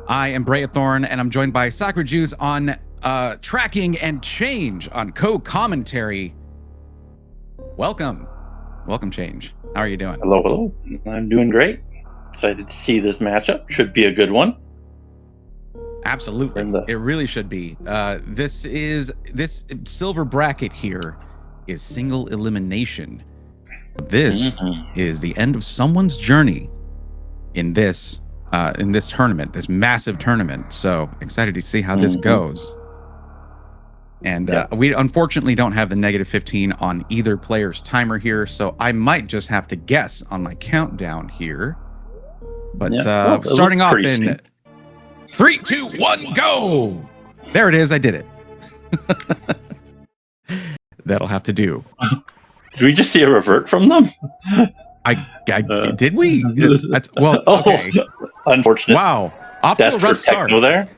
I am Brayathorn, and I'm joined by Sakura Juice on tracking and change on co-commentary. Welcome, Change. How are you doing? Hello. I'm doing great. Excited to see this matchup. Should be a good one. Absolutely, it really should be. This silver bracket here is single elimination. This is the end of someone's journey in this tournament, this massive tournament. So excited to see how this goes. And we unfortunately don't have the -15 on either player's timer here, so I might just have to guess on my countdown here. But starting off in 3, 2, 1, go! There it is. I did it. That'll have to do. Did we just see a revert from them? Did we? Okay. Unfortunate. Wow. Off to a rough start. There.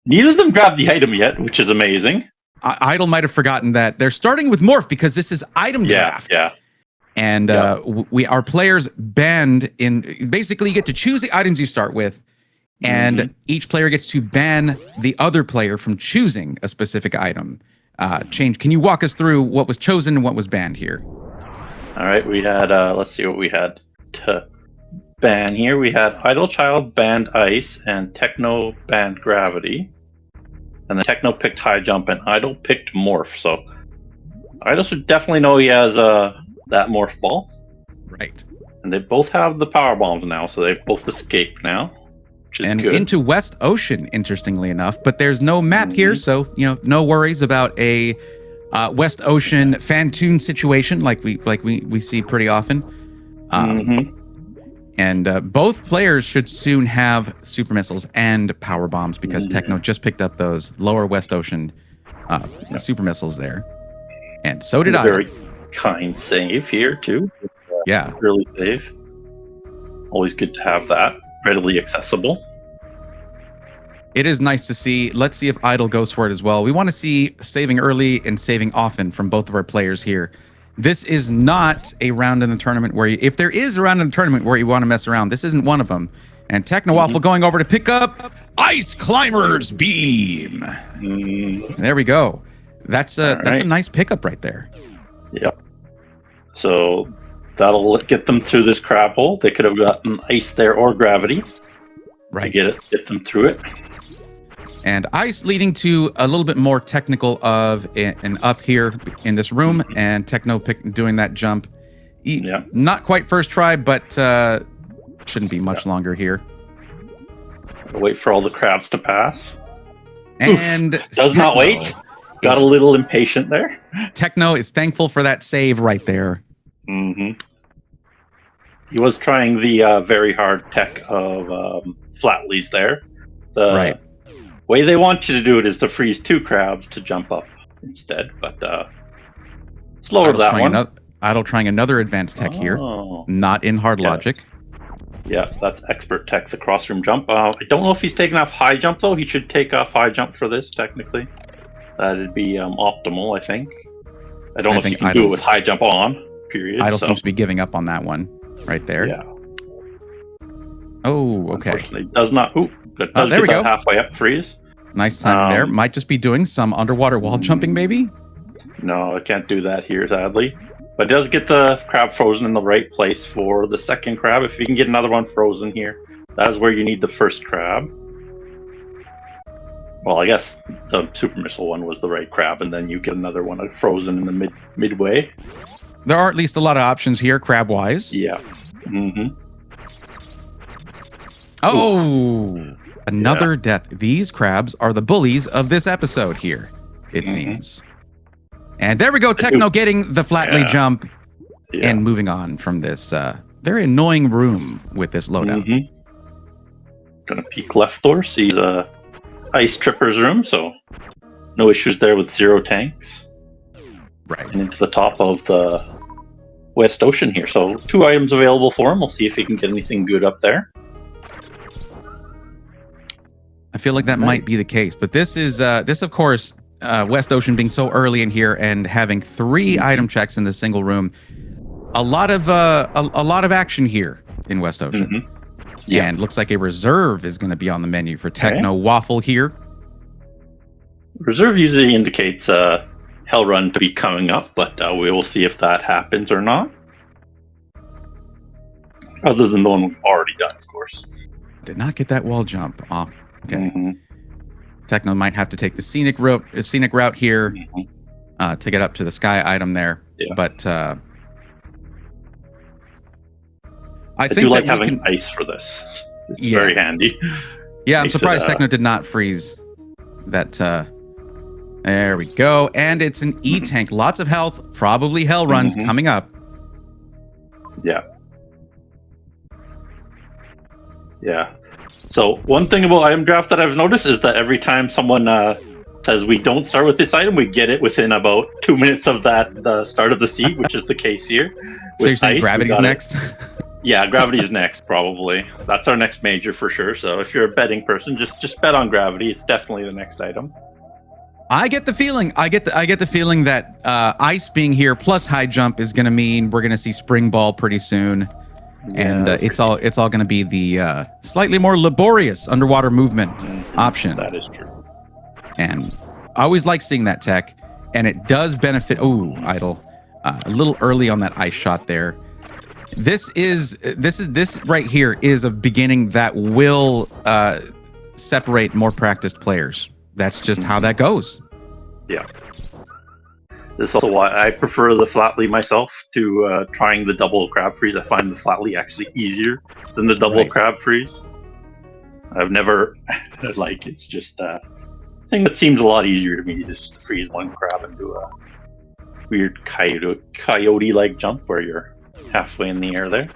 Neither of them grabbed the item yet, which is amazing. Idle might have forgotten that they're starting with Morph because this is item draft. Yeah. And our players banned in. Basically, you get to choose the items you start with, and each player gets to ban the other player from choosing a specific item. Change. Can you walk us through what was chosen and what was banned here? All right, we had, let's see what we had to ban here. We had Idle Child banned Ice, and Techno banned Gravity. And then Techno picked High Jump, and Idle picked Morph. So Idle should definitely know he has that Morph Ball. Right. And they both have the Power Bombs now, so they've both escaped now. And into West Ocean, interestingly enough, but there's no map here, so no worries about a West Ocean Fantoon situation like we see pretty often. And both players should soon have super missiles and power bombs because Techno just picked up those lower West Ocean super missiles there, and so did I. Very kind save here too. Really save. Always good to have that readily accessible. It is nice to see. Let's see if Idle goes for it as well. We want to see saving early and saving often from both of our players here. This is not a round in the tournament where if there is a round in the tournament where you want to mess around, this isn't one of them. And TechnoWaffle going over to pick up Ice Climber's Beam. There we go. That's a nice pickup right there. Yep. So that'll get them through this crab hole. They could have gotten Ice there or Gravity. Right. Get them through it. And Ice leading to a little bit more technical of an up here in this room, and Techno doing that jump. Not quite first try, but shouldn't be much longer here. Wait for all the crabs to pass. And does not wait. Got a little impatient there. Techno is thankful for that save right there. He was trying the very hard tech of Flatley's there. The way they want you to do it is to freeze 2 crabs to jump up instead, but slower that one. Idle trying another advanced tech here, not in hard logic. Yeah, that's expert tech, the crossroom jump. I don't know if he's taking off high jump though. He should take off high jump for this technically. That'd be optimal, I think. I don't know if you can do it with high jump on. Period. Idle seems to be giving up on that one right there. Yeah. Oh, okay. Does not. There we go. Halfway up freeze. Nice timing there. Might just be doing some underwater wall jumping, maybe. No, I can't do that here, sadly. But it does get the crab frozen in the right place for the second crab. If you can get another one frozen here, that is where you need the first crab. Well, I guess the super missile one was the right crab, and then you get another one frozen in the midway. There are at least a lot of options here, crab-wise. Yeah. Oh, another death. These crabs are the bullies of this episode here, it seems. And there we go, Techno getting the Flatley jump and moving on from this very annoying room with this loadout. Gonna peek left door, sees Ice Tripper's room, so no issues there with 0 tanks. Right. And into the top of the West Ocean here. So 2 items available for him. We'll see if he can get anything good up there. I feel like that might be the case, but this is of course West Ocean being so early in here and having 3 item checks in this single room. A lot of action here in West Ocean. Yeah. And looks like a reserve is going to be on the menu for TechnoWaffle here. Reserve usually indicates Hell Run to be coming up, but we will see if that happens or not. Other than the one we've already done, of course. Did not get that wall jump off. Okay. Techno might have to take the scenic route here to get up to the sky item there. Yeah. But I think do like having ice for this. It's very handy. Yeah, I'm surprised Techno did not freeze that. There we go. And it's an E-tank. Lots of health. Probably Hell Runs coming up. Yeah. Yeah. So one thing about item draft that I've noticed is that every time someone says we don't start with this item, we get it within about 2 minutes of the start of the seed, which is the case here. So you're saying gravity's next? Yeah, gravity is next, probably. That's our next major for sure. So if you're a betting person, just bet on gravity. It's definitely the next item. I get the feeling. I get the feeling that ice being here plus high jump is going to mean we're going to see spring ball pretty soon. And it's all going to be the slightly more laborious underwater movement option. That is true. And I always like seeing that tech, and it does benefit. Oh, idle, a little early on that ice shot there. This right here is a beginning that will separate more practiced players. That's just how that goes. Yeah. This is also why I prefer the flatly myself to trying the double crab freeze. I find the flatly actually easier than the double crab freeze. I've never it's just a thing that seems a lot easier to me, just to freeze one crab and do a weird coyote-like jump where you're halfway in the air there.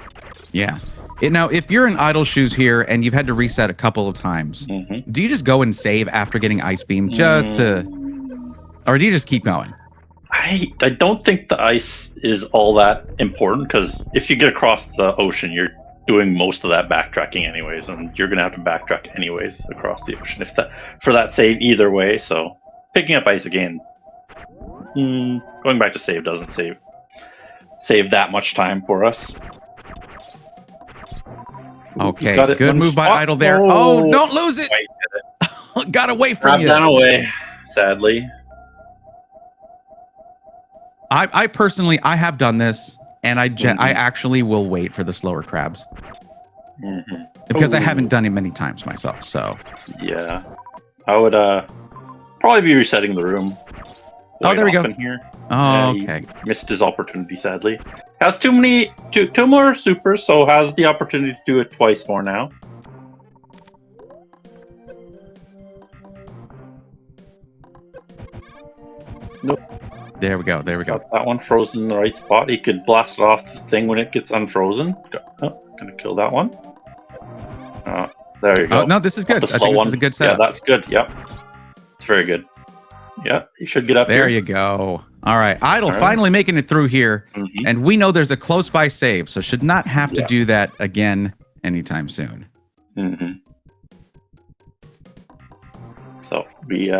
Yeah. Now, if you're in idle shoes here and you've had to reset a couple of times, do you just go and save after getting ice beam or do you just keep going? I don't think the ice is all that important, because if you get across the ocean, you're doing most of that backtracking anyways, and you're going to have to backtrack anyways across the ocean for that save either way. So picking up ice again, going back to save doesn't save that much time for us. Okay, good move by Idle there. Oh, don't lose it! Got away from you. Got away, sadly. I personally, I have done this, and I actually will wait for the slower crabs because I haven't done it many times myself. So yeah, I would probably be resetting the room. Oh, there we go. Here. Oh, okay. He missed his opportunity, sadly. Has two more supers, so has the opportunity to do it twice more now. Nope. There we go. Got that one frozen in the right spot. He could blast it off the thing when it gets unfrozen. Gonna kill that one. There you go. No, this is good. I think this is a good setup. Yeah, that's good. Yep. It's very good. Yeah, you should get up there. There you go. All right. Idle finally making it through here. And we know there's a close by save, so should not have to do that again anytime soon. So we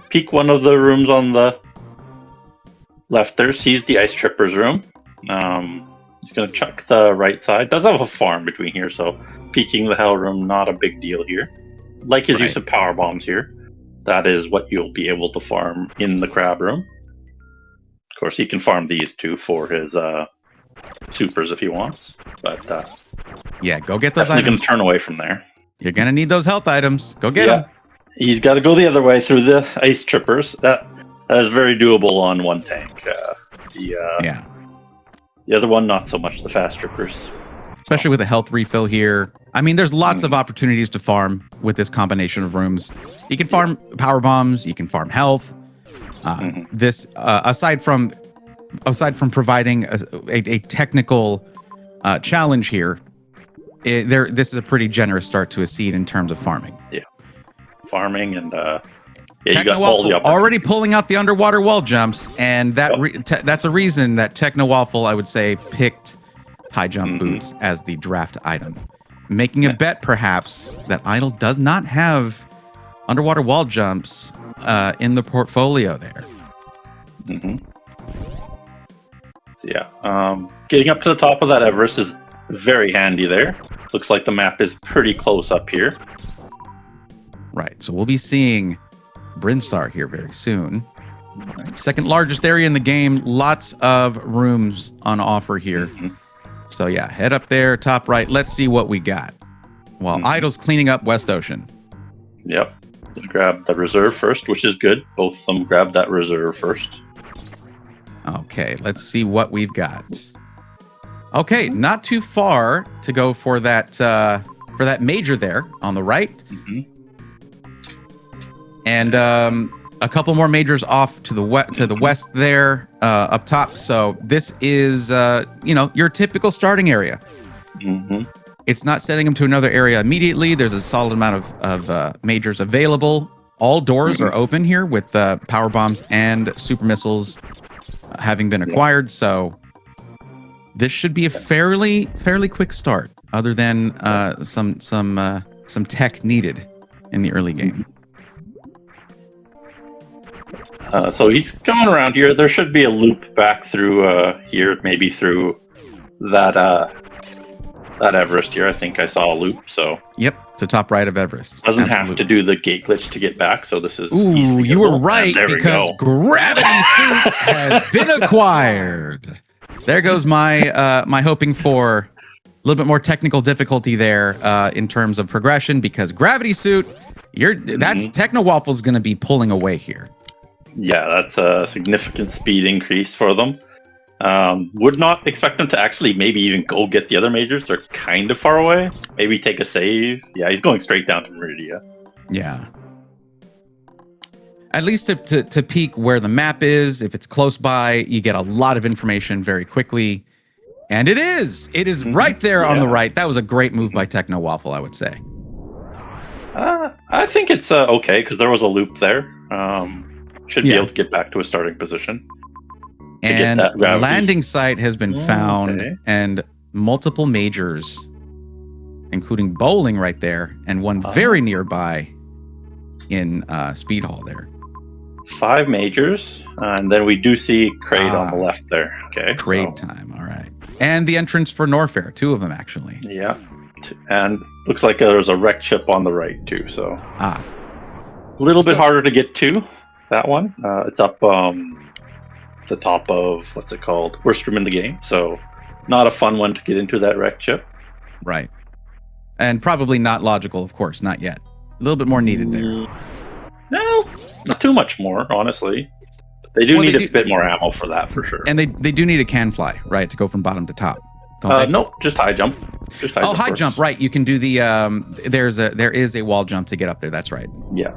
peek one of the rooms on the left there, sees the ice tripper's room. He's going to chuck the right side. Does have a farm between here, so peeking the hell room, not a big deal here. Like his use of power bombs here. That is what you'll be able to farm in the crab room. Of course, he can farm these two for his supers if he wants. But yeah, go get those items. You can turn away from there. You're going to need those health items. Go get them. He's got to go the other way through the ice trippers. That is very doable on one tank. The other one, not so much. The fast trippers. Especially with a health refill here. I mean, there's lots of opportunities to farm with this combination of rooms. You can farm power bombs. You can farm health. This, aside from providing a technical challenge here, this is a pretty generous start to a seed in terms of farming. Yeah, farming and you got all the already pulling out the underwater wall jumps, and that's a reason that TechnoWaffle, I would say, picked high jump boots as the draft item, making a bet perhaps that Idle does not have underwater wall jumps in the portfolio there. Yeah, getting up to the top of that Everest is Very handy there. Looks like the map is pretty close up here. Right. So we'll be seeing Brinstar here very soon. Second largest area in the game. Lots of rooms on offer here. Mm-hmm. So yeah, head up there, top right. Let's see what we got. While Idle's cleaning up West Ocean. Yep. Grab the reserve first, which is good. Both of them grab that reserve first. Okay, let's see what we've got. Okay, not too far to go for that major there on the right. Mm-hmm. And a couple more majors off to the west there, up top. So this is your typical starting area. Mm-hmm. It's not sending them to another area immediately. There's a solid amount of majors available. All doors are open here with power bombs and super missiles having been acquired. So this should be a fairly quick start, other than some tech needed in the early game. So he's coming around here. There should be a loop back through here, maybe through that Everest here. I think I saw a loop. So yep, to top right of Everest. Doesn't have to do the gate glitch to get back. So this is ooh, you were right, because Gravity Suit has been acquired. There goes my my hoping for a little bit more technical difficulty there in terms of progression, because Gravity Suit, that's TechnoWaffle's going to be pulling away here. Yeah, that's a significant speed increase for them. Would not expect them to actually maybe even go get the other majors. They're kind of far away. Maybe take a save. Yeah, he's going straight down to Meridia. Yeah. At least to peek where the map is. If it's close by, you get a lot of information very quickly. And it is right there on the right. That was a great move by TechnoWaffle, I would say. I think it's okay, because there was a loop there. Should be able to get back to a starting position. And landing site has been found, and multiple majors, including bowling right there, and one very nearby in Speed Hall there. 5 majors, and then we do see Kraid on the left there. Okay, Kraid time, all right. And the entrance for Norfair, 2 of them actually. Yeah, and looks like there's a wreck ship on the right too, so a little bit harder to get to that one. It's up the top of, what's it called, worst room in the game, so not a fun one to get into that wreck ship. Right, and probably not logical, of course, not yet. A little bit more needed there. No, not too much more, honestly. They do need a bit more ammo for that, for sure. And they do need a can fly, right, to go from bottom to top. No, just high jump. High jump, right. You can do the there is a wall jump to get up there, that's right. Yeah.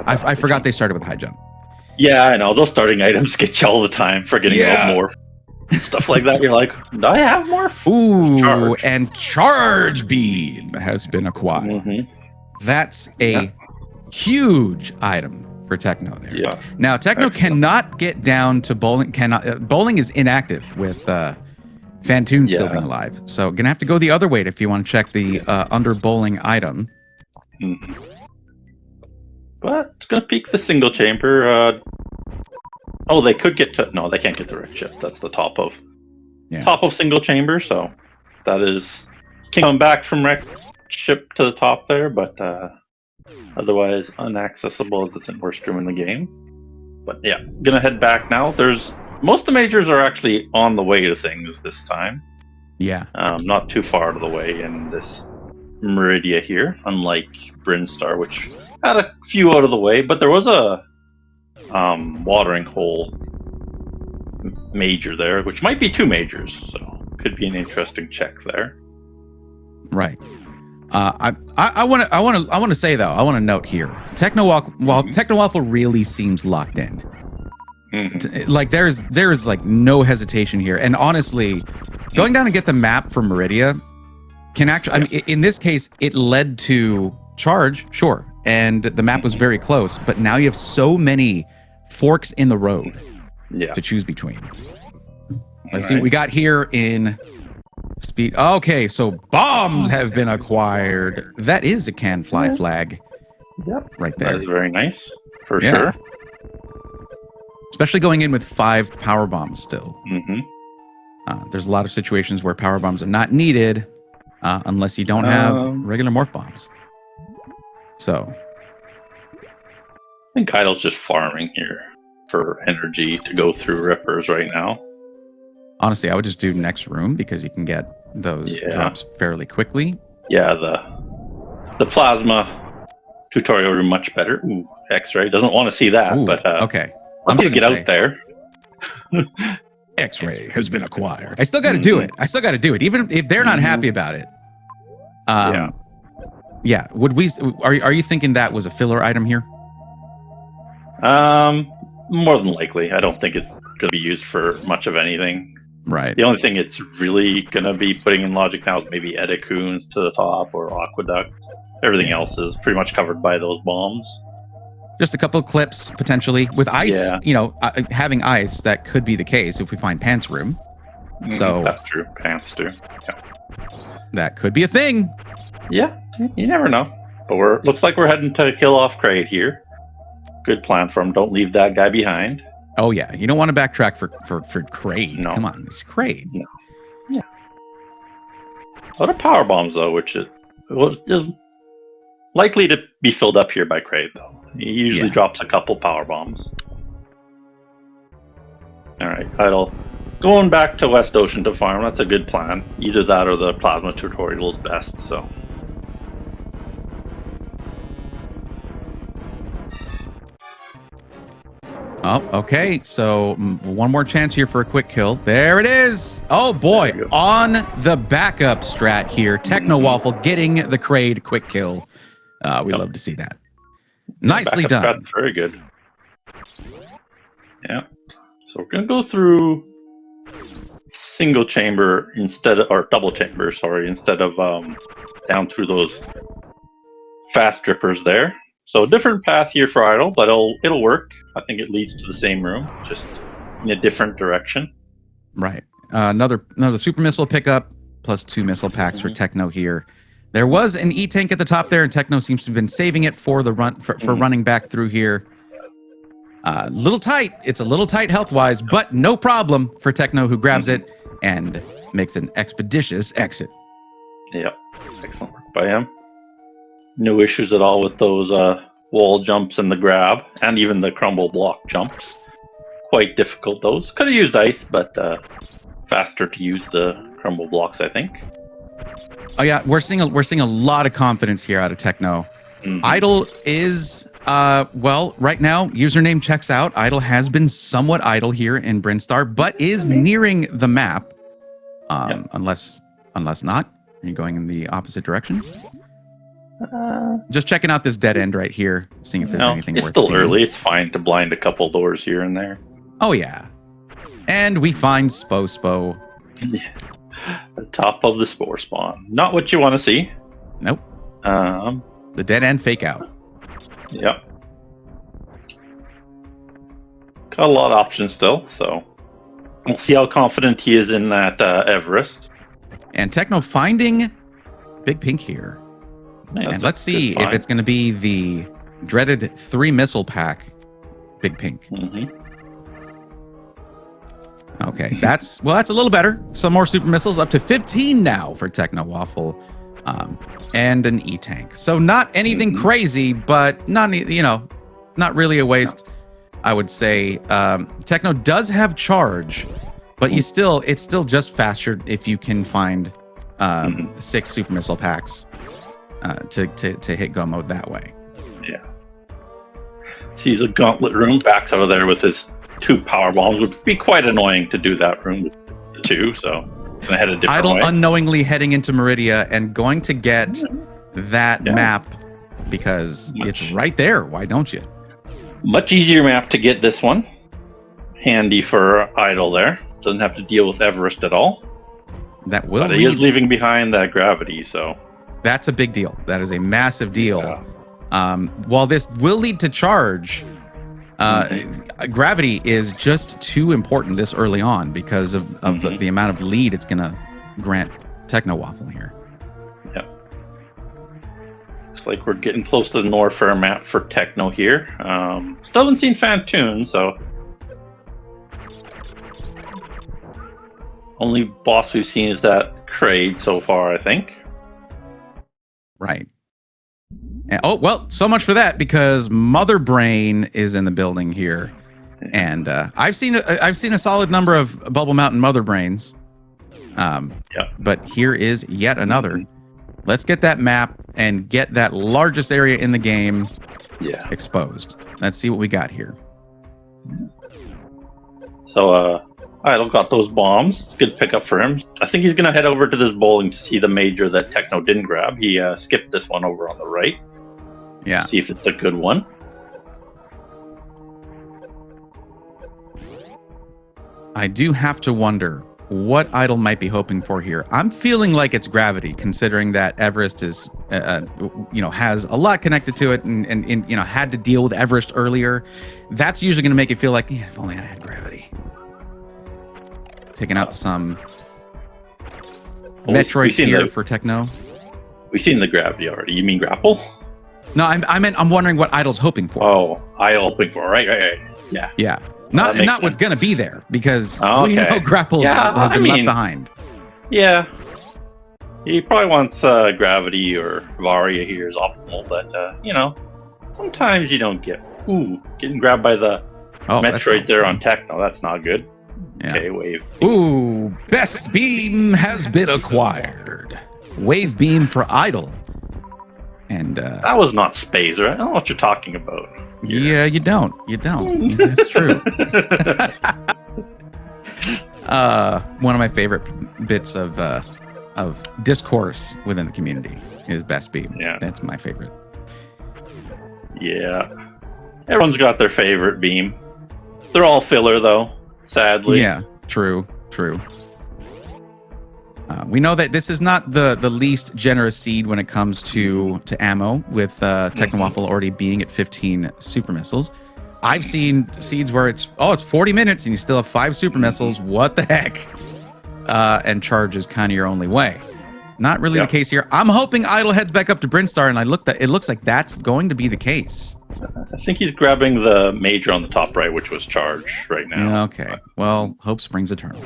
I forgot they started with high jump. Yeah, I know. Those starting items get you all the time for getting out more. Stuff like that. You're like, do I have more? Ooh, and Charge Beam has been acquired. That's a huge item for Techno there. Yeah. Now, Techno cannot get down to bowling. Bowling is inactive with Fantoon still being alive. So, gonna have to go the other way if you want to check the under bowling item. But it's gonna peek the single chamber. Oh, they could get to. No, they can't get the wreck ship. That's the top of single chamber. So that is coming back from wreck ship to the top there, but otherwise unaccessible as it's in worst room in the game. But yeah, gonna head back now. Most of the majors are actually on the way to things this time. Yeah. Not too far out of the way in this Meridia here, unlike Brinstar, which had a few out of the way, but there was a watering hole major there, which might be 2 majors, so could be an interesting check there. Right. I want to say though, I want to note here, TechnoWaffle really seems locked in. Like there's like no hesitation here, and honestly, going down and get the map for Meridia can actually, I mean, in this case, it led to Charge, sure, and the map was very close, but now you have so many forks in the road to choose between. Let's see what we got here in Speed. Okay, so bombs have been acquired. That is a can fly flag. Yep, right there. That is very nice, for sure. Especially going in with 5 power bombs still. There's a lot of situations where power bombs are not needed unless you don't have regular morph bombs. So I think Idle's just farming here for energy to go through rippers right now. Honestly, I would just do next room because you can get those drops fairly quickly. Yeah, the plasma tutorial room much better. Ooh, X-ray doesn't want to see that. Ooh, but okay. Once you get out there. X-ray has been acquired. I still got to do it. Even if they're not happy about it. Yeah. Would we? Are you thinking that was a filler item here? More than likely. I don't think it's going to be used for much of anything. Right. The only thing it's really going to be putting in logic now is maybe Edacoons to the top or Aqueduct. Everything else is pretty much covered by those bombs. Just a couple of clips, potentially. With ice, having ice, that could be the case if we find pants room. So that's true. Pants too. Yeah. That could be a thing. Yeah, you never know. But looks like we're heading to kill off Kraid here. Good plan for him. Don't leave that guy behind. Oh yeah, you don't want to backtrack for Kraid. No. Come on, it's Kraid. No. Yeah. A lot of power bombs though, which is likely to be filled up here by Kraid though. He usually drops a couple power bombs. All right, Idle. Going back to West Ocean to farm. That's a good plan. Either that or the plasma tutorial is best. So. Oh, okay. So one more chance here for a quick kill. There it is. Oh boy, on the backup strat here, TechnoWaffle getting the Kraid quick kill. We love to see that. Nicely done. That's very good. Yeah. So we're gonna go through single chamber or double chamber, instead of down through those fast drippers there. So different path here for Idle, but it'll work. I think it leads to the same room, just in a different direction. Right. Another super missile pickup plus 2 missile packs for Techno here. There was an E-tank at the top there, and Techno seems to have been saving it for the run for running back through here. Little tight. It's a little tight health-wise, but no problem for Techno, who grabs it and makes an expeditious exit. Yep. Excellent work by him. No issues at all with those wall jumps and the grab, and even the crumble block jumps. Quite difficult, those. Could have used ice, but faster to use the crumble blocks, I think. Oh yeah, we're seeing a lot of confidence here out of Techno. Idle is right now username checks out. Idle has been somewhat idle here in Brinstar, but is nearing the map. Unless not, are you going in the opposite direction? Just checking out this dead end right here, seeing if there's anything worth seeing. It's still early. It's fine to blind a couple doors here and there. Oh yeah, and we find Spo. The top of the spore spawn. Not what you want to see. Nope. The dead end fake out. Yep. Got a lot of options still, so we'll see how confident he is in that Everest. And Techno finding Big Pink here. Yeah, and let's see if it's going to be the dreaded 3 missile pack Big Pink. Okay, that's a little better. Some more super missiles, up to 15 now for TechnoWaffle, and an E-tank. So not anything crazy, but not really a waste. No. I would say Techno does have charge, but it's still just faster if you can find 6 super missile packs to hit go mode that way. Yeah. Sees a gauntlet room, backs out of there with his 2 power bombs. Would be quite annoying to do that room with 2, so gonna head a different Idle way. Unknowingly heading into Meridia and going to get that map because it's right there. Why don't you? Much easier map to get this one. Handy for Idle there. Doesn't have to deal with Everest at all. But he is leaving behind that gravity, so that's a big deal. That is a massive deal. Yeah. While this will lead to charge, gravity is just too important this early on because of the amount of lead it's going to grant TechnoWaffle here. Yep. Looks like we're getting close to the Norfair map for Techno here. Still haven't seen Fantoon, so Only boss we've seen is that Kraid so far, I think. Right. And, oh, well, so much for that, because Mother Brain is in the building here. And I've seen a solid number of Bubble Mountain Mother Brains. But here is yet another. Let's get that map and get that largest area in the game exposed. Let's see what we got here. So Idle got those bombs. It's a good pickup for him. I think he's going to head over to this bowling to see the major that Techno didn't grab. He skipped this one over on the right. Yeah. See if it's a good one. I do have to wonder what Idle might be hoping for here. I'm feeling like it's gravity, considering that Everest is, has a lot connected to it, and had to deal with Everest earlier. That's usually going to make it feel like, if only I had gravity. Taking out some Metroid here for Techno. We've seen the gravity already. You mean grapple? No, I'm wondering what Idle's hoping for. Oh, Idle hoping for. Right. Yeah. Yeah. Not what's going to be there, because we know grapple has been left behind. Yeah. He probably wants gravity or Varia here is optimal, but sometimes you don't get. Ooh, getting grabbed by the Metroid there on Techno. That's not good. Yeah. Okay, wave. Ooh, best beam has been acquired. Wave beam for Idle. And that was not Spazer. I don't know what you're talking about. Yeah, you don't. That's true. One of my favorite bits of discourse within the community is best beam. Yeah, that's my favorite. Yeah, everyone's got their favorite beam. They're all filler, though. Sadly. Yeah, true. We know that this is not the least generous seed when it comes to ammo, with TechnoWaffle already being at 15 super missiles. I've seen seeds where it's 40 minutes and you still have 5 super missiles. What the heck? And charge is kind of your only way. Not really the case here. I'm hoping Idle heads back up to Brinstar, and it looks like that's going to be the case. I think he's grabbing the major on the top right, which was charge right now. Okay. Well, hope springs eternal.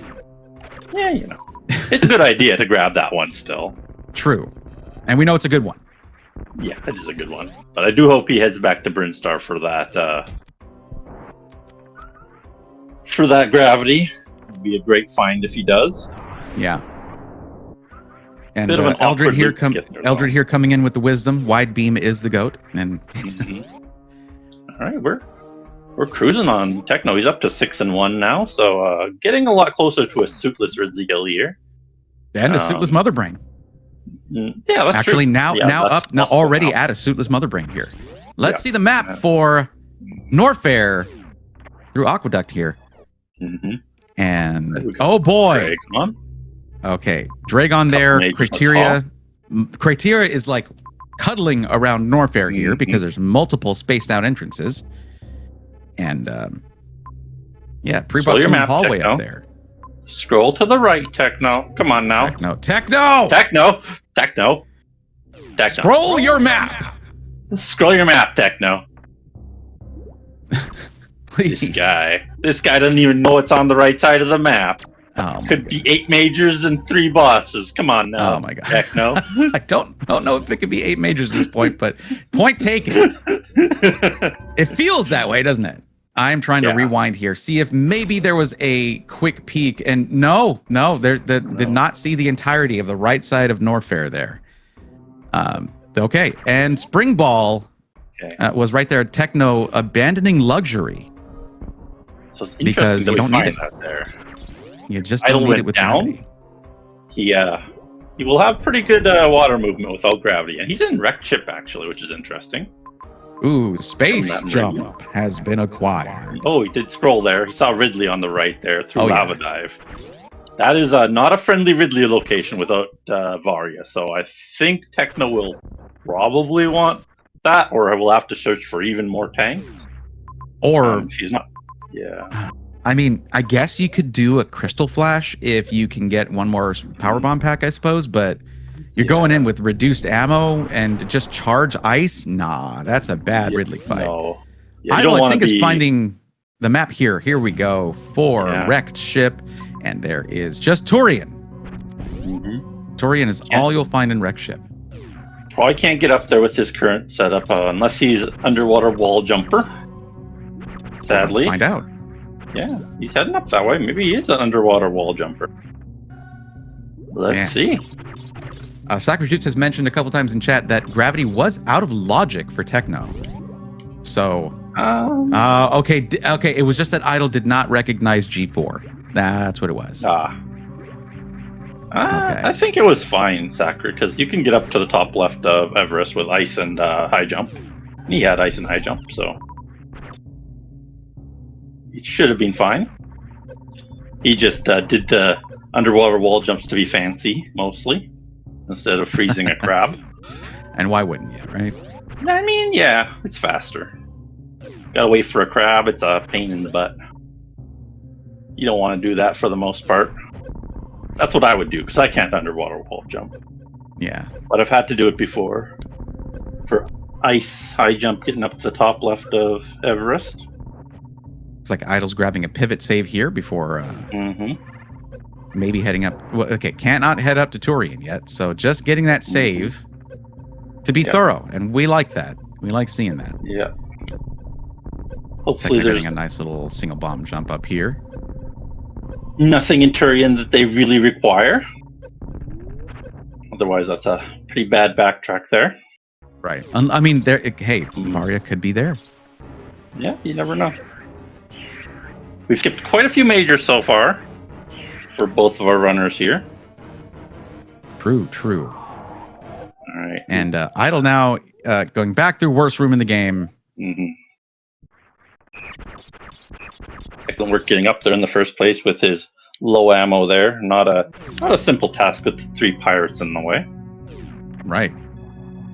Yeah, it's a good idea to grab that one still. True. And we know it's a good one. Yeah, it is a good one. But I do hope he heads back to Brinstar for that gravity. It'd be a great find if he does. Yeah. And Eldred here coming in with the wisdom. Wide beam is the goat. And all right, we're cruising on Techno. He's up to 6-1 now, so getting a lot closer to a suitless Ridley Hill here. And a suitless Mother Brain. Yeah, that's actually true. now already at a suitless Mother Brain here. Let's see the map for Norfair through Aqueduct here. And oh boy. Dragon. Okay, Dragon there. Criteria is like cuddling around Norfair here because there's multiple spaced out entrances. And pre-bought some hallway Techno. up there. Scroll to the right, Techno. Come on now. Techno! Scroll your map! Scroll your map, Techno. Please. This guy doesn't even know it's on the right side of the map. Could be 8 majors and 3 bosses. Come on now. Oh my god. Techno. I don't know if it could be 8 majors at this point, but point taken. It feels that way, doesn't it? I'm trying to rewind here, see if maybe there was a quick peek, and no, did not see the entirety of the right side of Norfair there. Okay, and Spring Ball was right there. Techno abandoning luxury. So it's because you don't need it. There. You just don't need it with gravity. He will have pretty good water movement without gravity, and he's in wrecked ship actually, which is interesting. Ooh, space jump has been acquired. Oh, he did scroll there. He saw Ridley on the right there through Lava Dive. That is not a friendly Ridley location without Varia, so I think Techno will probably want that, or we'll have to search for even more tanks. Or she's not. Yeah. I mean, I guess you could do a Crystal Flash if you can get one more Power Bomb pack, I suppose, but you're going in with reduced ammo and just charge ice? Nah, that's a bad Ridley fight. No. I think is finding the map here. Here we go for wrecked ship And there is just Turian. Turian is all you'll find in Wreck Ship. Probably can't get up there with his current setup unless he's underwater wall jumper. Sadly. Let's find out. Yeah, he's heading up that way. Maybe he is an underwater wall jumper. Let's see. Sakrajutz has mentioned a couple times in chat that gravity was out of logic for Techno. So, okay, it was just that Idle did not recognize G4. That's what it was. Okay. I think it was fine, Sakura, because you can get up to the top left of Everest with ice and high jump. He had ice and high jump, so it should have been fine. He just did the underwater wall jumps to be fancy, mostly, instead of freezing a crab. And why wouldn't you, right? I mean, yeah, it's faster. Gotta wait for a crab, it's a pain in the butt. You don't want to do that for the most part. That's what I would do, because I can't underwater wall jump. Yeah. But I've had to do it before. For ice high jump getting up to the top left of Everest. It's like Idle's grabbing a pivot save here before maybe heading up. Well, okay, cannot head up to Turian yet, so just getting that save to be thorough, and we like that. We like seeing that. Yeah. Hopefully there's getting a nice little single bomb jump up here. Nothing in Turian that they really require. Otherwise, that's a pretty bad backtrack there. Right. I mean, hey, Varia could be there. Yeah, you never know. We've skipped quite a few majors so far for both of our runners here. True. All right. And Idle now going back through worst room in the game. Excellent work getting up there in the first place with his low ammo there. Not a simple task with 3 pirates in the way. Right.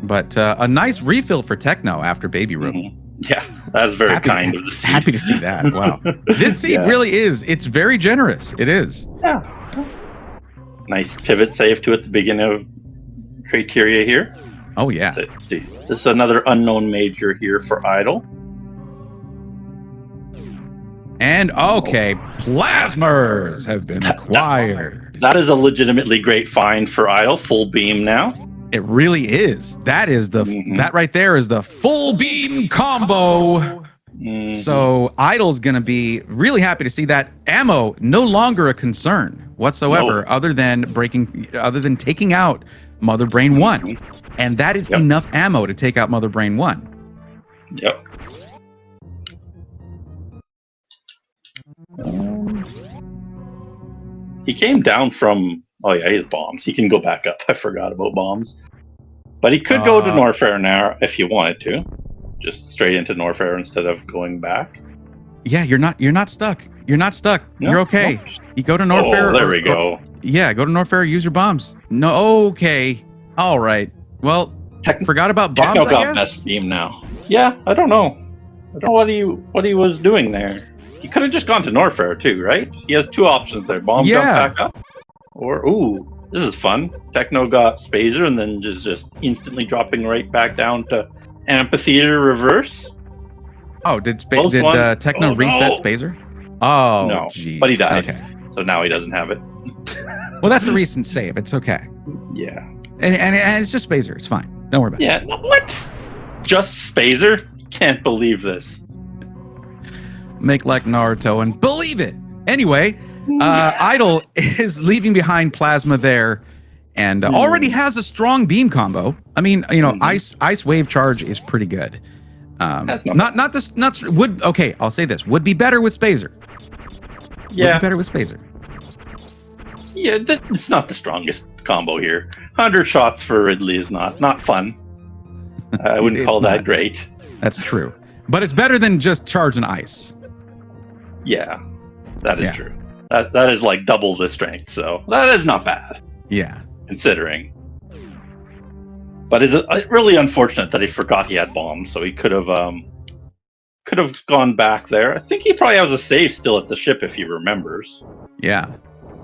But a nice refill for Techno after Baby Room. Yeah, that's very kind of the seed. Happy to see that. Wow. This seed really is. It's very generous. It is. Yeah. Nice pivot save to at the beginning of criteria here. Oh, yeah. So, see, this is another unknown major here for Idle. And, okay, plasmers have been acquired. That is a legitimately great find for Idle. Full beam now. It really is. That is that right there is the full beam combo. So Idle's gonna be really happy to see that. Ammo no longer a concern whatsoever, other than taking out Mother Brain 1. And that is enough ammo to take out Mother Brain 1. Yep. He came down from... Oh yeah, he has bombs. He can go back up. I forgot about bombs. But he could go to Norfair now if he wanted to. Just straight into Norfair instead of going back. Yeah, you're not stuck. You're not stuck. No, you're okay. no. You go to Norfair. Oh, there we go. Go to Norfair, use your bombs. No, okay. All right. Well, forgot about bombs, Techno got I guess? best beam now. Yeah, I don't know. I don't know what he was doing there. He could have just gone to Norfair too, right? He has 2 options there. Bomb jump back up. Or, this is fun. Techno got Spazer and then just instantly dropping right back down to Amphitheater reverse. Oh, did Techno reset Spazer? Oh, no, jeez. But he died. Okay. So now he doesn't have it. Well, that's a recent save. It's okay. Yeah. And it's just Spazer. It's fine. Don't worry about it. Yeah. What? Just Spazer? Can't believe this. Make like Naruto and believe it. Anyway, Idle is leaving behind Plasma there, and already has a strong beam combo. I mean, ice wave charge is pretty good. I'll say this would be better with Spazer. Yeah, would be better with Spazer. Yeah, it's not the strongest combo here. 100 shots for Ridley is not fun. I wouldn't call that great. That's true, but it's better than just charge and ice. Yeah, that is true. That is like double the strength, so that is not bad. Yeah, considering. But is it really unfortunate that he forgot he had bombs? So he could have gone back there. I think he probably has a save still at the ship if he remembers. Yeah.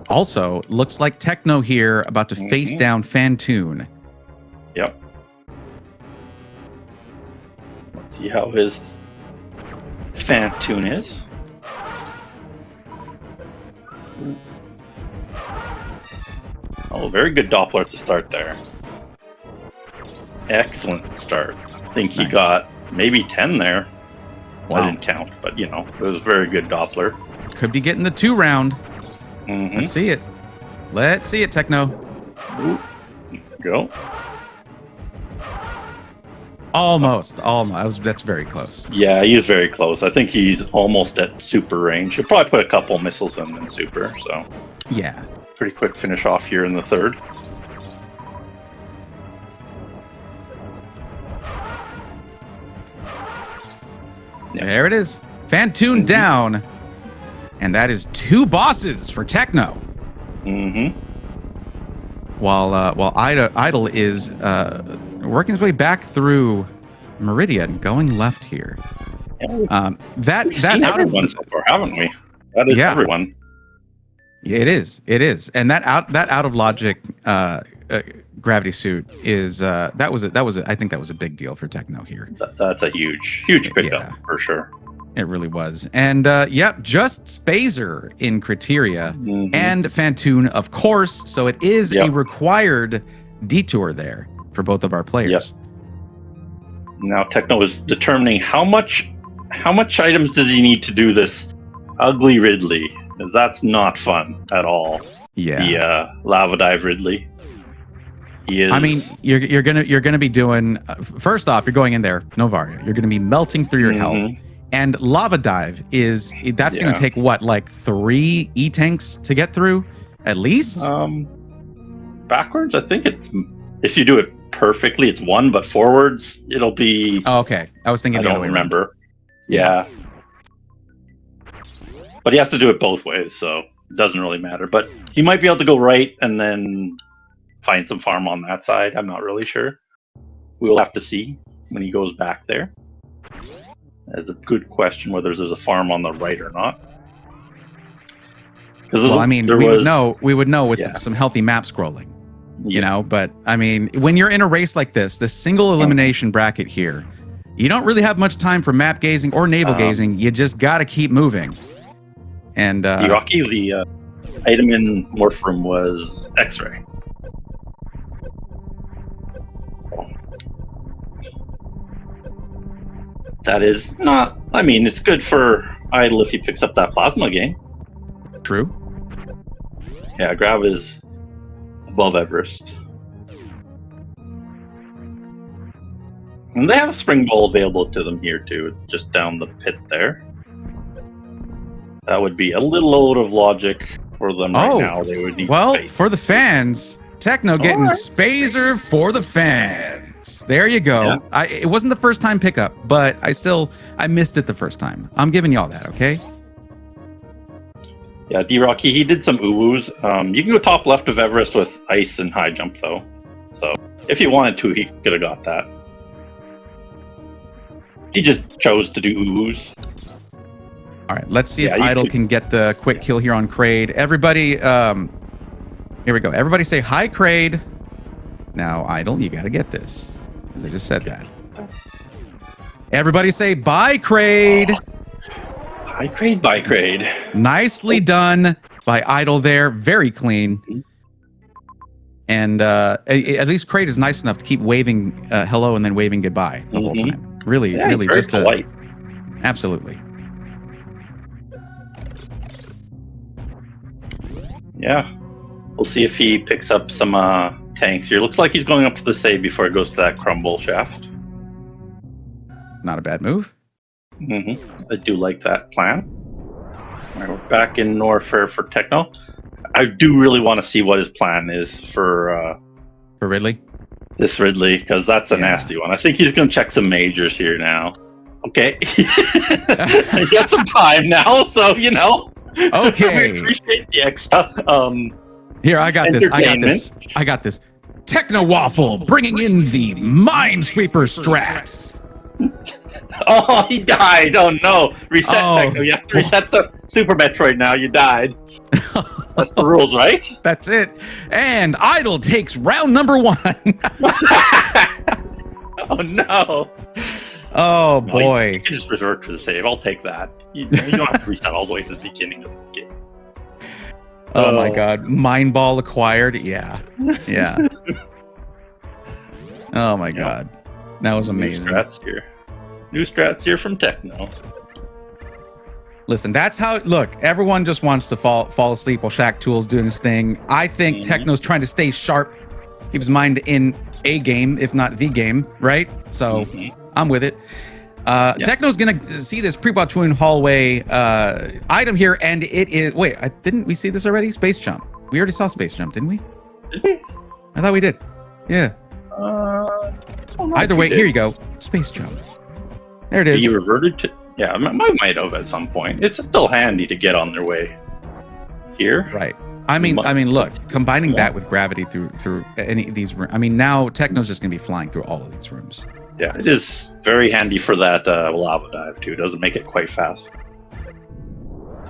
Also, looks like Techno here about to face down Fantoon. Yep. Let's see how his Fantoon is. Oh, very good Doppler at the start there. Excellent start. I think he got maybe 10 there. Wow. I didn't count, but it was a very good Doppler. Could be getting the 2 round. Mm-hmm. Let's see it. Let's see it, Techno. Ooh. Go. Almost. That's very close. Yeah, he is very close. I think he's almost at super range. He'll probably put a couple missiles in super, so. Yeah. Pretty quick finish off here in the third. Yeah. There it is. Fantoon down. And that is 2 bosses for Techno. Mm-hmm. While Idle is working his way back through Meridian, going left here. Yeah, that out of so far, haven't we? That is everyone. Yeah, it is, and that out of logic gravity suit is that was I think that was a big deal for Techno here. That's a huge pickup for sure. It really was. And just Spazer in criteria and Fantoon, of course. So it is a required detour there for both of our players. Yep. Now Techno is determining how much items does he need to do this ugly Ridley, because that's not fun at all. Yeah. The lava dive Ridley. He is. I mean, you're gonna be doing first off, you're going in there, Novaria. You're gonna be melting through your health. And lava dive that's going to take what, like 3 E-tanks to get through, at least? Backwards, I think if you do it perfectly, it's 1, but forwards, it'll be. Oh, okay. I was thinking. I don't remember. Yeah. But he has to do it both ways, so it doesn't really matter. But he might be able to go right and then find some farm on that side. I'm not really sure. We'll have to see when he goes back there. That's a good question whether there's a farm on the right or not. Well, I mean, we would know with some healthy map scrolling, but I mean, when you're in a race like this, the single elimination bracket here, you don't really have much time for map gazing or navel gazing. You just got to keep moving. And Rocky, the item in Morph Room was X-ray. That is not. I mean, it's good for Idle if he picks up that plasma game. True. Yeah, Grav is above Everest. And they have a spring ball available to them here too, just down the pit there. That would be a little out of logic for them right now. They would need for the fans, Techno getting Spazer for the fans. There you go. Yeah. It wasn't the first time pickup, but I missed it the first time. I'm giving y'all that, okay? Yeah, D-Rocky, he did some ooh-woos. You can go top left of Everest with ice and high jump, though. So, if he wanted to, he could have got that. He just chose to do ooh-woos. All right, let's see if Idle can get the quick kill here on Kraid. Everybody, here we go. Everybody say hi, Kraid. Now, Idle, you got to get this, as I just said that. Everybody say bye, Kraid. Hi, Kraid, bye, Kraid. Nicely done by Idle there. Very clean. And at least Kraid is nice enough to keep waving hello and then waving goodbye the whole time. Really, really just polite. Absolutely. Yeah. We'll see if he picks up some tanks here. Looks like he's going up for the save before it goes to that crumble shaft. Not a bad move. I do like that plan. All right, we're back in Norfair for Techno. I do really want to see what his plan is for Ridley. This Ridley, because that's a nasty one. I think he's going to check some majors here now. Okay, he got some time now, so Okay. We appreciate the extra. Here, I got this. I got this. TechnoWaffle bringing in the Minesweeper strats. Oh, he died. Oh, no. Reset, Techno. You have to reset the Super Metroid now. You died. That's the rules, right? That's it. And Idle takes round number 1. Oh, no. Oh, boy. You can just revert to the save. I'll take that. You don't have to reset all the way to the beginning of the game. Oh my god. Mind ball acquired. Yeah. Yeah. Oh my god. That was amazing. New strats here from Techno. Listen, that's how. Look, everyone just wants to fall asleep while Shaq Tool's doing his thing. I think Techno's trying to stay sharp, keep his mind in a game, if not the game, right? So I'm with it. Techno's gonna see this pre-bot-twin hallway item here, and it is. Wait, didn't we see this already? Space jump. We already saw space jump, didn't we? Did we? I thought we did. Yeah. Either way, here you go. Space jump. There it is. He reverted to. Yeah, I might have at some point. It's still handy to get on their way here. Right. I mean, look, combining that with gravity through any of these rooms. I mean, now Techno's just gonna be flying through all of these rooms. Yeah, it is very handy for that lava dive too. It doesn't make it quite fast.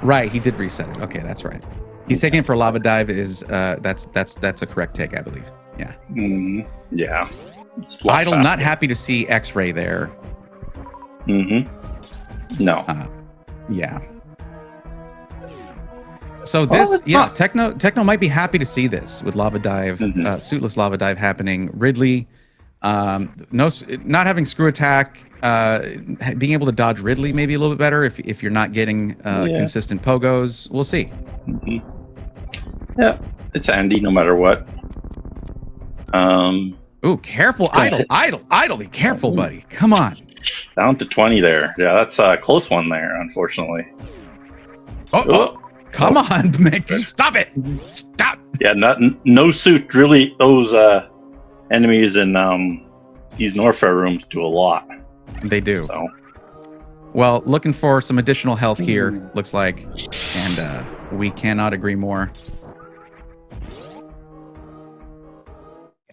Right, he did reset it. Okay, that's right. He's taking it for lava dive. Is that's a correct take, I believe. Yeah. Yeah. Idle, faster. Not happy to see X-ray there. No. Yeah. So this, Techno might be happy to see this with lava dive, suitless lava dive happening. Ridley, not having screw attack, being able to dodge Ridley maybe a little bit better if you're not getting consistent pogos. We'll see. Yeah, it's handy no matter what. Ooh, careful, idle, be careful, buddy. Come on. Down to 20 there. Yeah, that's a close one there, unfortunately. Come on, man. Stop it. Stop. Yeah, no suit. Really, those enemies in these Norfair rooms do a lot. They do. So. Well, looking for some additional health here, looks like. And we cannot agree more.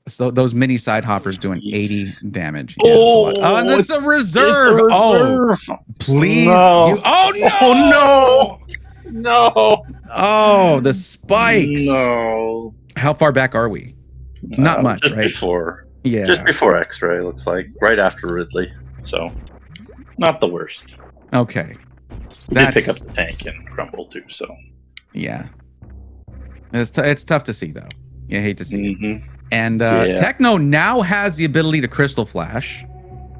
So those mini side hoppers doing 80 damage. Yeah, that's a lot. Oh, that's a reserve. Oh, please. No. Oh no! No. Oh, the spikes. No. How far back are we? Not much, just right? Before. Yeah. Just before X-ray, looks like. Right after Ridley. So, not the worst. Okay. We did pick up the tank and crumble too, so. Yeah. It's tough to see, though. You hate to see it. And Techno now has the ability to Crystal Flash.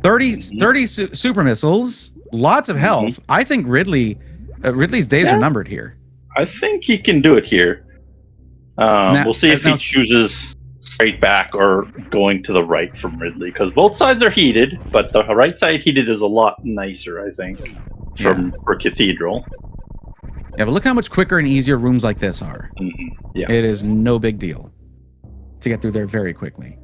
30 super missiles, lots of health. I think Ridley's days are numbered here. I think he can do it here. We'll see if he chooses straight back or going to the right from Ridley, because both sides are heated, but the right side heated is a lot nicer, I think, for Cathedral. Yeah, but look how much quicker and easier rooms like this are. Yeah, it is no big deal to get through there very quickly.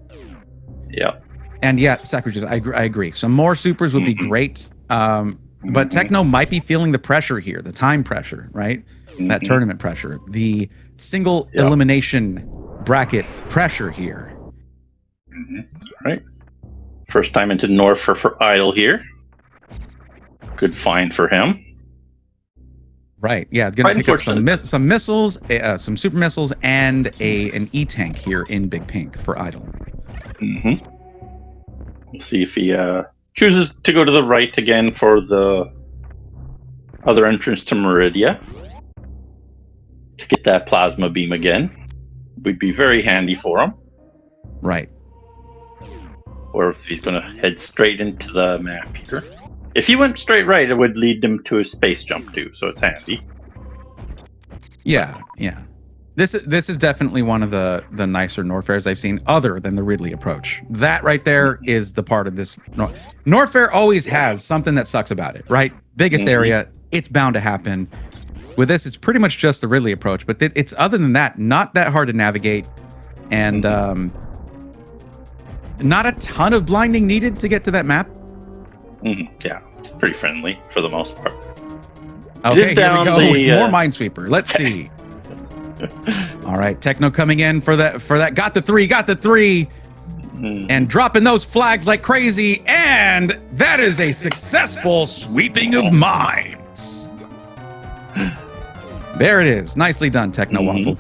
Yeah. And yeah, Sacrilege, I agree. Some more supers would be great. But Techno might be feeling the pressure here, the time pressure, right? That tournament pressure, the single elimination bracket pressure here. Right. First time into Norfair for Idle here. Good find for him. Right. Yeah, going to pick up some missiles, some super missiles, and an E-tank here in Big Pink for Idle. We'll see if he chooses to go to the right again for the other entrance to Meridia to get that plasma beam again. Would be very handy for him. Right. Or if he's going to head straight into the map here. If he went straight right, it would lead him to a space jump too, so it's handy. Yeah, yeah. This is definitely one of the nicer Norfairs I've seen, other than the Ridley approach. That right there is the part of this. Norfair always has something that sucks about it, right? Biggest area, it's bound to happen. With this, it's pretty much just the Ridley approach, but it's other than that, not that hard to navigate, and not a ton of blinding needed to get to that map. Yeah, it's pretty friendly for the most part. Okay, here we go with more Minesweeper. Let's see. All right, Techno coming in for that. Got the three, and dropping those flags like crazy, and that is a successful sweeping of mines. There it is. Nicely done, TechnoWaffle.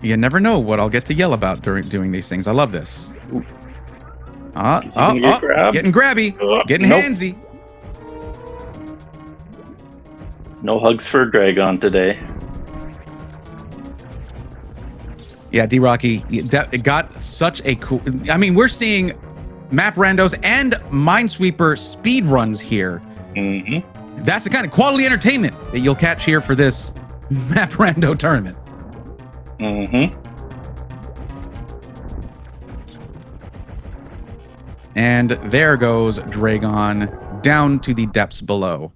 You never know what I'll get to yell about during doing these things. I love this. Getting grabby, getting handsy. No hugs for Dragon today. Yeah, D-Rocky, it got such a cool... I mean, we're seeing map randos and Minesweeper speed runs here. Mm-hmm. That's the kind of quality entertainment that you'll catch here for this map rando tournament. Mm-hmm. And there goes Dragon down to the depths below.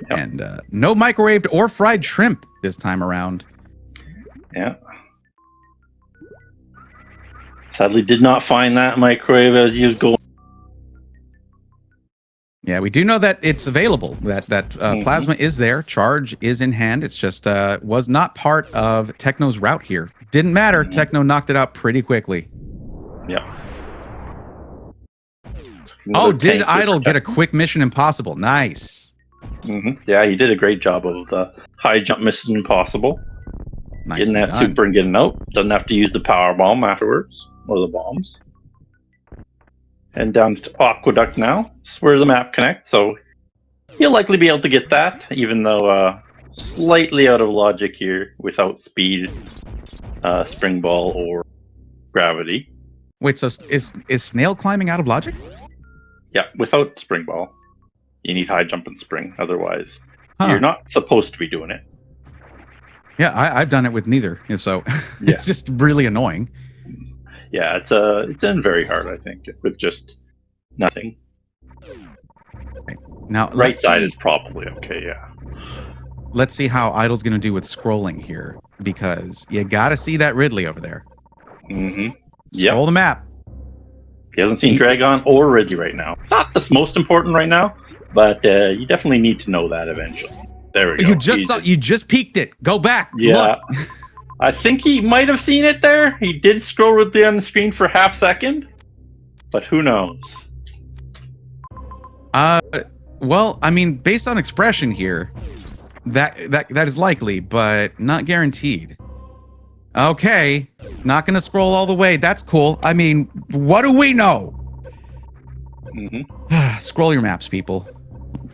Yep. And no microwaved or fried shrimp this time around. Yeah. Sadly, did not find that microwave as he was going. Yeah, we do know that it's available. That plasma is there. Charge is in hand. It's just was not part of Techno's route here. Didn't matter. Techno knocked it out pretty quickly. Yeah. Oh, did Idle get a quick Mission Impossible? Nice. Yeah, he did a great job of the high jump Mission Impossible. Nicely getting that done. super and getting out. Doesn't have to use the power bomb afterwards, or the bombs. And down to Aqueduct now. This is where the map connects, so he'll likely be able to get that, even though slightly out of logic here without speed, spring ball, or gravity. Wait, so is Snail climbing out of logic? Yeah, without spring ball. You need high jump and spring, otherwise you're not supposed to be doing it. Yeah, I've done it with neither, so it's just really annoying. Yeah, it's in very hard, I think, with just nothing. Okay. Now, right side is probably okay, yeah. Let's see how Idle's going to do with scrolling here, because you got to see that Ridley over there. Scroll the map. He hasn't seen Dragon or Ridley right now. Not the most important right now, but you definitely need to know that eventually. There we go. You just peeked it. Go back. Yeah. Look. I think he might have seen it there. He did scroll Ridley on the screen for half second, but who knows? Well, I mean, based on expression here, that is likely, but not guaranteed. Okay, not gonna scroll all the way. That's cool. I mean, what do we know? Scroll your maps, people.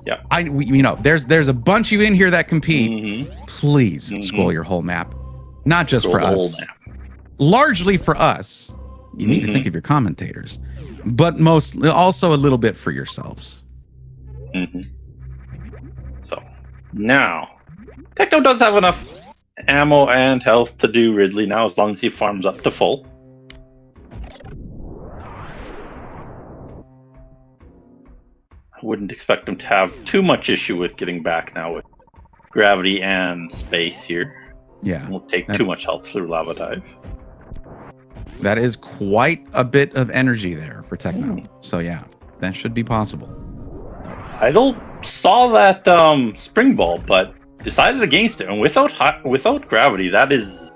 Yeah. There's a bunch of you in here that compete. Please scroll your whole map, not just for us. Largely for us. You need to think of your commentators, but also a little bit for yourselves. So now, Techno does have enough ammo and health to do Ridley now, as long as he farms up to full. I wouldn't expect him to have too much issue with getting back now with gravity and space here. Yeah. It won't take too much health through Lava Dive. That is quite a bit of energy there for Techno. So yeah, that should be possible. Idle saw that spring ball, but decided against it. And without gravity, that is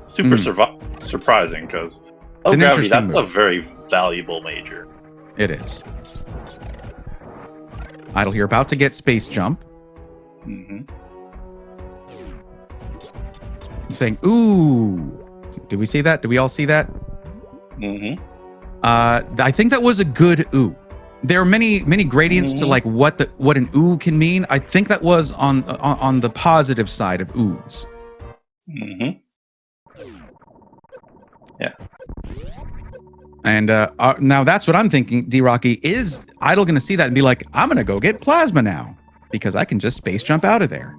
super surprising, because gravity, that's move. A very valuable major. It is. Idle here, about to get space jump. Saying, ooh. Did we see that? Did we all see that? I think that was a good ooh. There are many gradients to like what an ooh can mean. I think that was on the positive side of oohs. Yeah. And now that's what I'm thinking, D-Rocky. Is Idle going to see that and be like, I'm going to go get plasma now because I can just space jump out of there?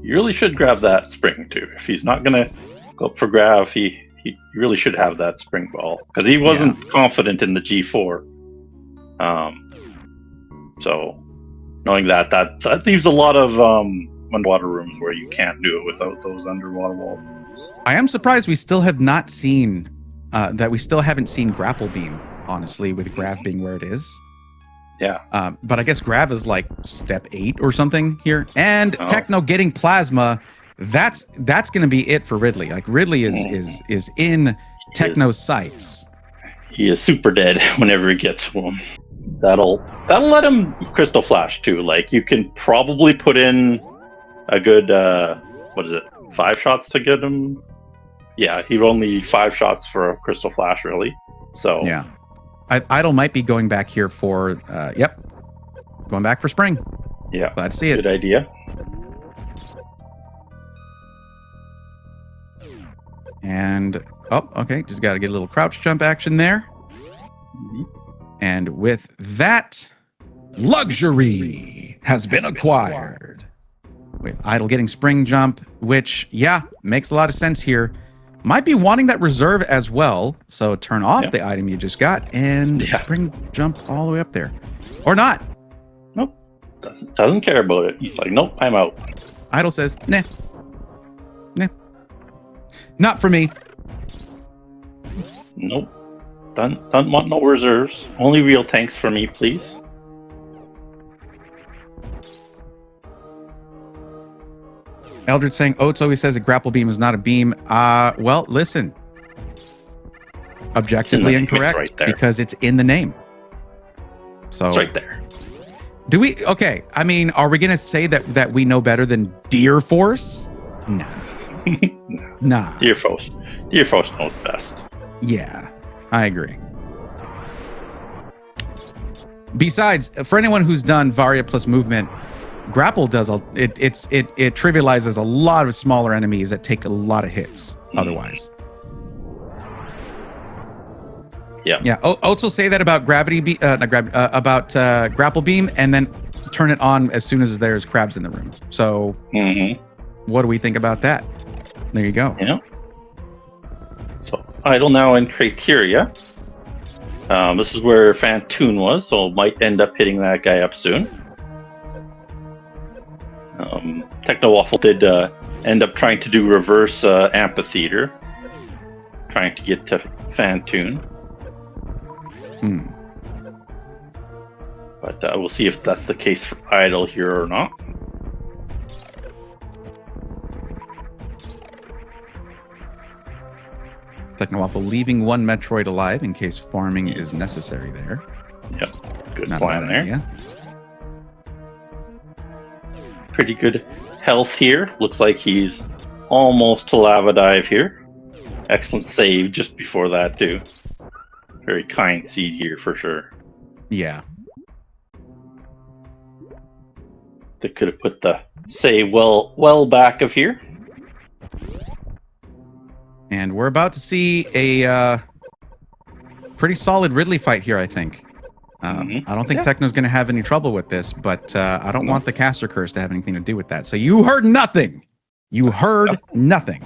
You really should grab that spring too. If he's not going to go up for grav, he really should have that spring ball, because he wasn't confident in the G4. So knowing that leaves a lot of underwater rooms where you can't do it without those underwater walls. I am surprised we still have not seen we still haven't seen grapple beam, honestly, with grav being where it is. Yeah. But I guess grav is like step 8 or something here, and Techno getting plasma. That's going to be it for Ridley. Like Ridley is in Techno's sights. He is super dead whenever he gets to him. That'll let him crystal flash too. Like, you can probably put in a good 5 shots to get him. Yeah, he only 5 shots for a crystal flash, really. So yeah, Idle might be going back here for going back for spring. Yeah, glad to see it. Good idea. And, oh, okay, just got to get a little crouch jump action there. And with that, luxury has been acquired. With Idle getting spring jump, which, yeah, makes a lot of sense here. Might be wanting that reserve as well. So turn off the item you just got and spring jump all the way up there. Or not. Nope. Doesn't care about it. He's like, nope, I'm out. Idle says, nah. Nah. Not for me. Nope. Don't want no reserves. Only real tanks for me, please. Eldred saying, Oates always says a grapple beam is not a beam. Well, listen. Objectively incorrect right there. Because it's in the name. So it's right there. Do we? Okay. I mean, are we going to say that we know better than Deer Force? No. Nah. Deer Force knows best. Yeah, I agree. Besides, for anyone who's done Varia plus movement, grapple does it trivializes a lot of smaller enemies that take a lot of hits otherwise. Yeah. Oates will say that about grapple beam, and then turn it on as soon as there's crabs in the room. So, what do we think about that? There you go. Yeah. So Idle now in criteria. This is where Fantoon was, so might end up hitting that guy up soon. TechnoWaffle did end up trying to do reverse amphitheater, trying to get to Fantoon. But we'll see if that's the case for Idle here or not. TechnoWaffle leaving one Metroid alive in case farming is necessary there. Yep, good Not plan a bad there. idea. Pretty good health here. Looks like he's almost to lava dive here. Excellent save just before that too. Very kind seed here for sure. Yeah. They could have put the save well back of here. And we're about to see a pretty solid Ridley fight here, I think. I don't think Techno's going to have any trouble with this, but I don't want the caster curse to have anything to do with that. So you heard nothing. You heard nothing.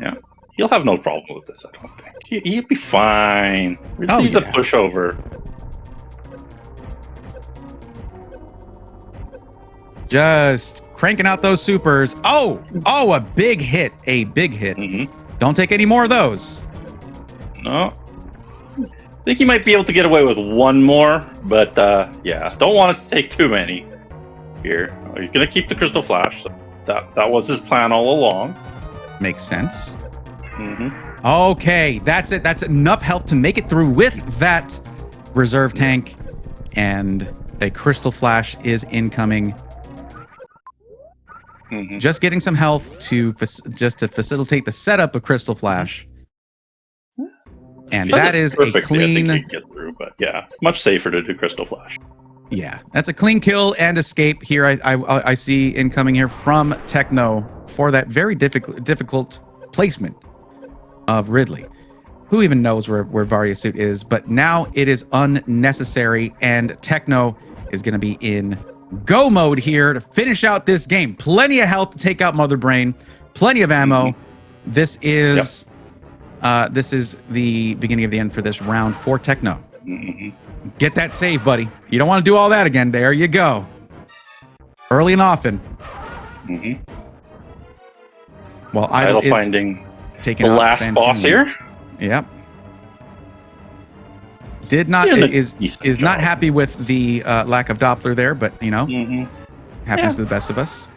Yeah. He'll have no problem with this, I don't think. He'll be fine. Ridley's a pushover. Just cranking out those supers. Oh, a big hit. A big hit. Don't take any more of those. No. I think he might be able to get away with one more, but yeah, don't want it to take too many here. He's going to keep the Crystal Flash. So that was his plan all along. Makes sense. Okay, that's it. That's enough health to make it through with that reserve tank, and a Crystal Flash is incoming. Just getting some health to facilitate the setup of Crystal Flash. And that is a clean. I think get through, but yeah, much safer to do Crystal Flash. Yeah, that's a clean kill and escape here. I see incoming here from Techno for that very difficult placement of Ridley. Who even knows where Varia Suit is? But now it is unnecessary, and Techno is going to be in go mode here to finish out this game. Plenty of health to take out Mother Brain. Plenty of ammo. This is. This is the beginning of the end for this round for Techno. Get that save, buddy. You don't want to do all that again. There you go. Early and often. Well, Idle is finding taking the out last Fantoon. boss here. Yep. Is not happy with the lack of Doppler there, but you know, happens to the best of us.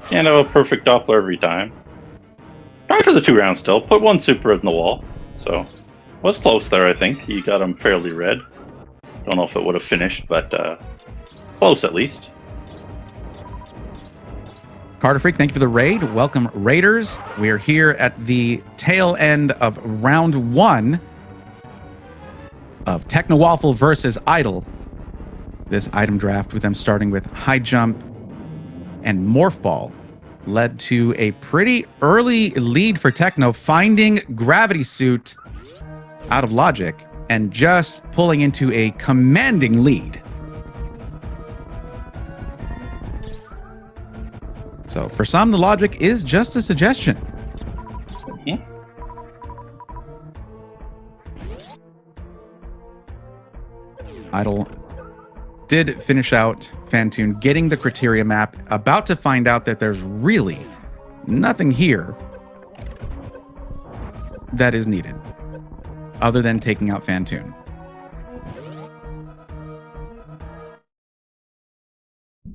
Can't have a perfect Doppler every time. Try for the 2 rounds still. Put one super in the wall. So, was close there, I think. He got him fairly red. Don't know if it would have finished, but close at least. Carter Freak, thank you for the raid. Welcome, Raiders. We are here at the tail end of round 1 of TechnoWaffle versus Idle. This item draft with them starting with High Jump and Morph Ball. led to a pretty early lead for Techno, finding Gravity Suit out of logic and just pulling into a commanding lead. So for some, the logic is just a suggestion. Mhm. Idle did finish out Fantune, getting the criteria map, about to find out that there's really nothing here that is needed other than taking out Fantune.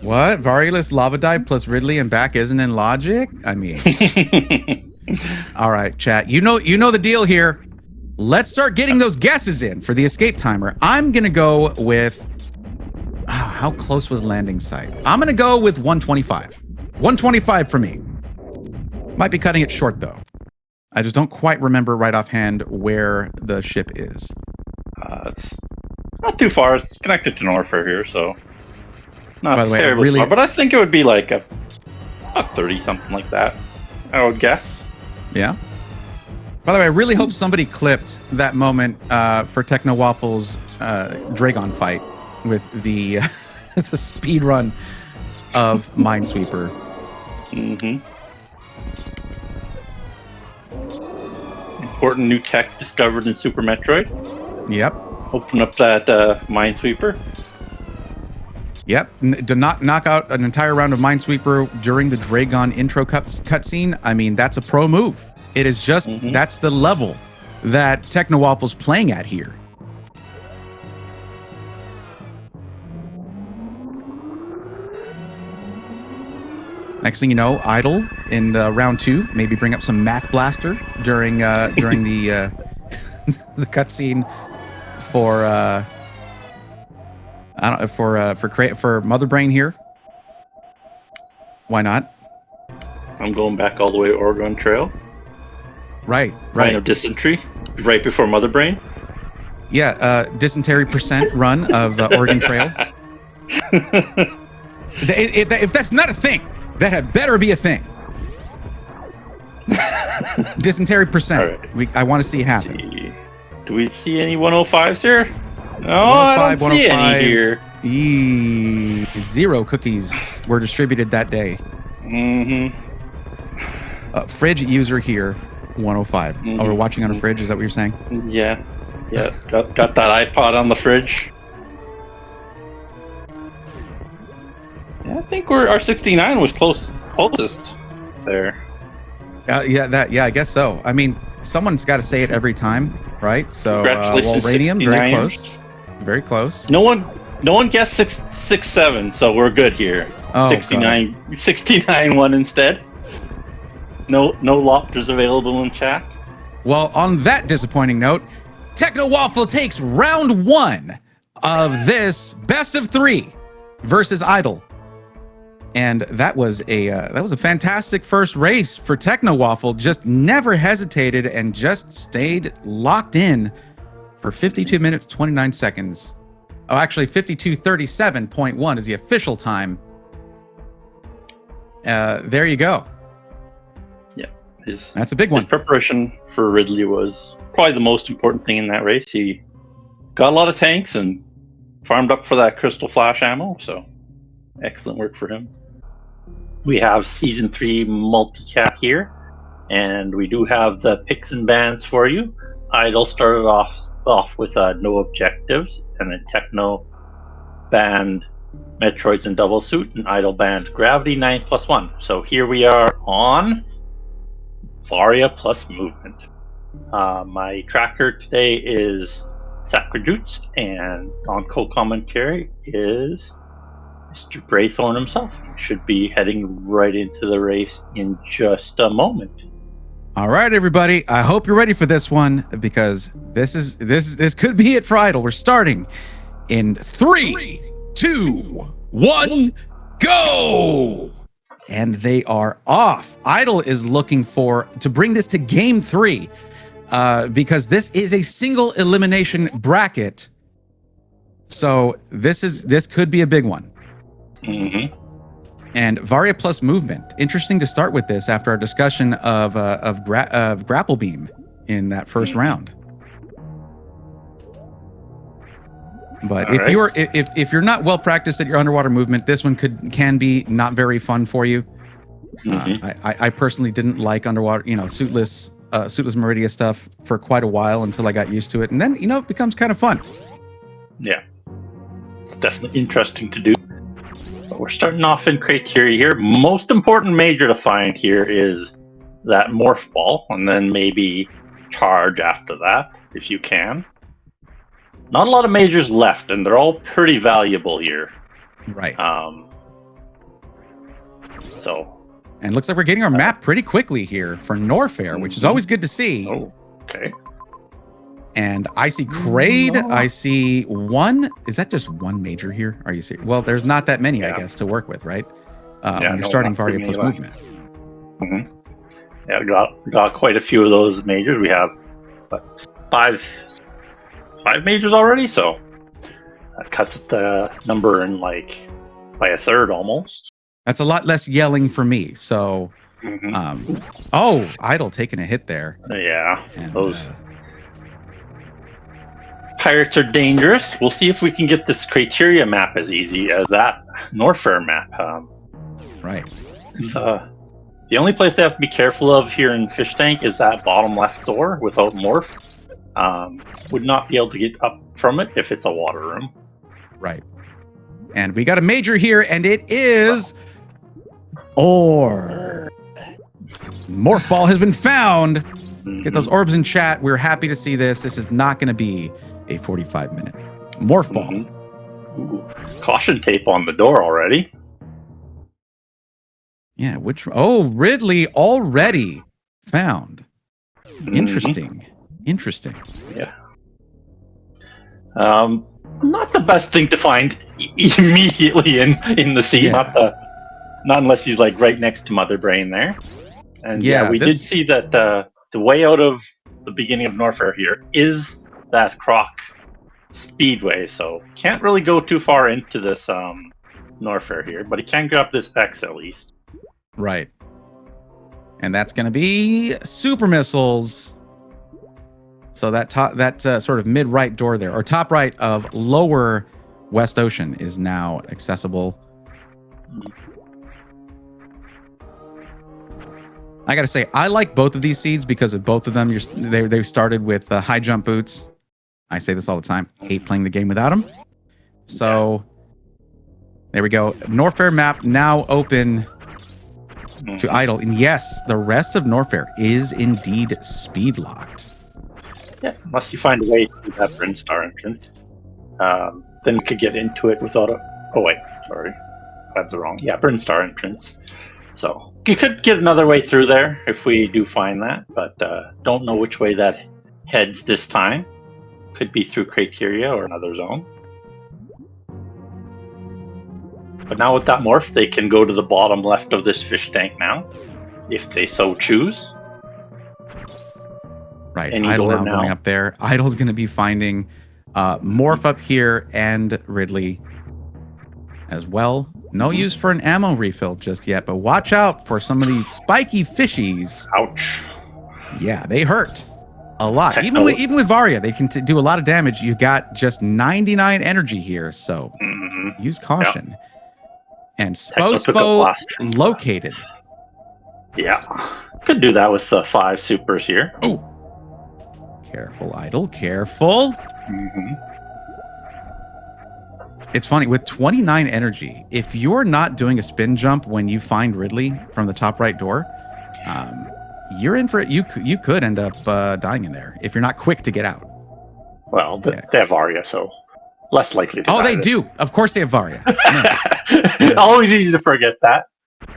What? Variolous Lava Dive plus Ridley and back isn't in logic? I mean, all right, chat. You know the deal here. Let's start getting those guesses in for the escape timer. I'm going to go with... how close was landing site? I'm going to go with 125. 125 for me. Might be cutting it short, though. I just don't quite remember right offhand where the ship is. It's not too far. It's connected to Norfair here, so not By the way, terribly far. But I think it would be like about 30, something like that, I would guess. Yeah. By the way, I really hope somebody clipped that moment for TechnoWaffle's Dragon fight with the the speed run of Minesweeper. Mm-hmm. Important new tech discovered in Super Metroid. Yep. Open up that Minesweeper. Yep. To knock out an entire round of Minesweeper during the Dragon intro cutscene, I mean, that's a pro move. It is just, that's the level that TechnoWaffle's playing at here. Next thing you know, Idle in round 2, maybe bring up some Math Blaster during the the cutscene for for Mother Brain here. Why not? I'm going back all the way to Oregon Trail. Right. Line of Dysentery, right before Mother Brain. Yeah, dysentery % run of Oregon Trail. If that's not a thing, that had better be a thing. Dysentery %. Right. I want to see it happen. Do we see any 105s here? No, I don't see any here. 0 cookies were distributed that day. Fridge user here, 105. Oh, we're watching on a fridge. Is that what you're saying? Yeah. Got that iPod on the fridge. Yeah, I think our 69 was closest there. I guess so. I mean, someone's got to say it every time, right? So, Radium, 69. very close. No one guessed 667, so we're good here. Oh, 69 one instead. No lobsters available in chat. Well, on that disappointing note, TechnoWaffle takes round 1 of this best of 3 versus Idle. And that was a fantastic first race for TechnoWaffle. Just never hesitated and just stayed locked in for 52 minutes 29 seconds. Oh, actually 52:37.1 is the official time. There you go. Yeah, that's a big one. His preparation for Ridley was probably the most important thing in that race. He got a lot of tanks and farmed up for that Crystal Flash ammo, so excellent work for him. We have Season 3 Multicat here, and we do have the picks and bans for you. Idle started off with no objectives, and then Techno banned Metroids and Double Suit, and Idle banned Gravity 9+1. So here we are on Varia plus Movement. My tracker today is Sakrajutz, and on co-commentary is Mr. Braythorn himself. Should be heading right into the race in just a moment. All right, everybody. I hope you're ready for this one, because this could be it for Idle. We're starting in 3, 2, 1, go! And they are off. Idle is looking to bring this to game 3, because this is a single elimination bracket. So this could be a big one. And Varia plus movement. Interesting to start with this after our discussion of grapple beam in that first round. But if you're not well practiced at your underwater movement, this one can be not very fun for you. I personally didn't like underwater, suitless Meridia stuff for quite a while until I got used to it, and then it becomes kind of fun. Yeah, it's definitely interesting to do. But we're starting off in criteria here. Most important major to find here is that morph ball, and then maybe charge after that if you can. Not a lot of majors left, and they're all pretty valuable here. Right. And looks like we're getting our map pretty quickly here for Norfair, which is always good to see. Oh, okay. And I see Kraid. I see one. Is that just one major here? Are you serious? Well, there's not that many, I guess, to work with, right? When you're starting Varia plus movement. Yeah, got quite a few of those majors. We have five majors already, so that cuts the number in by a third almost. That's a lot less yelling for me. So, Idle taking a hit there. Yeah, and those pirates are dangerous. We'll see if we can get this criteria map as easy as that Norfair map. Right. The only place they have to be careful of here in Fish Tank is that bottom left door without morph. Would not be able to get up from it if it's a water room. Right. And we got a major here, and it is Orb. Morph ball has been found. Let's get those orbs in chat. We're happy to see this. This is not going to be a 45-minute morph ball. Ooh, caution tape on the door already. Yeah, Ridley already found. Interesting. Yeah. Not the best thing to find immediately in the sea. Yeah. Not unless he's right next to Mother Brain there. And we did see that the way out of the beginning of Norfair here is that Croc Speedway, so can't really go too far into this Norfair here, but he can grab this X at least. Right. And that's going to be super missiles. So that sort of mid-right door there, or top right of lower West Ocean, is now accessible. I got to say, I like both of these seeds because of both of them. They started with high jump boots. I say this all the time. Hate playing the game without them. So there we go. Norfair map now open to idle. And yes, the rest of Norfair is indeed speed locked. Yeah, unless you find a way to that Brinstar entrance. Then we could get into it without a... Oh, wait. Sorry. I have the wrong... Yeah, Brinstar entrance. So you could get another way through there if we do find that, but don't know which way that heads this time. Could be through criteria or another zone. But now with that morph, they can go to the bottom left of this fish tank now, if they so choose. Right, Idle now going up there. Idle's going to be finding morph up here and Ridley as well. No use for an ammo refill just yet, but watch out for some of these spiky fishies. Ouch. Yeah, they hurt a lot. Even with Varia, they can do a lot of damage. You got just 99 energy here, so use caution. Yep. And Spo located. Yeah, could do that with the 5 supers here. Oh, careful, Idle, careful. It's funny, with 29 energy, if you're not doing a spin jump when you find Ridley from the top right door, you're in for it. You could end up dying in there if you're not quick to get out. Well, they have Varia, so less likely to die. They do. Of course they have Varia. Always easy to forget that.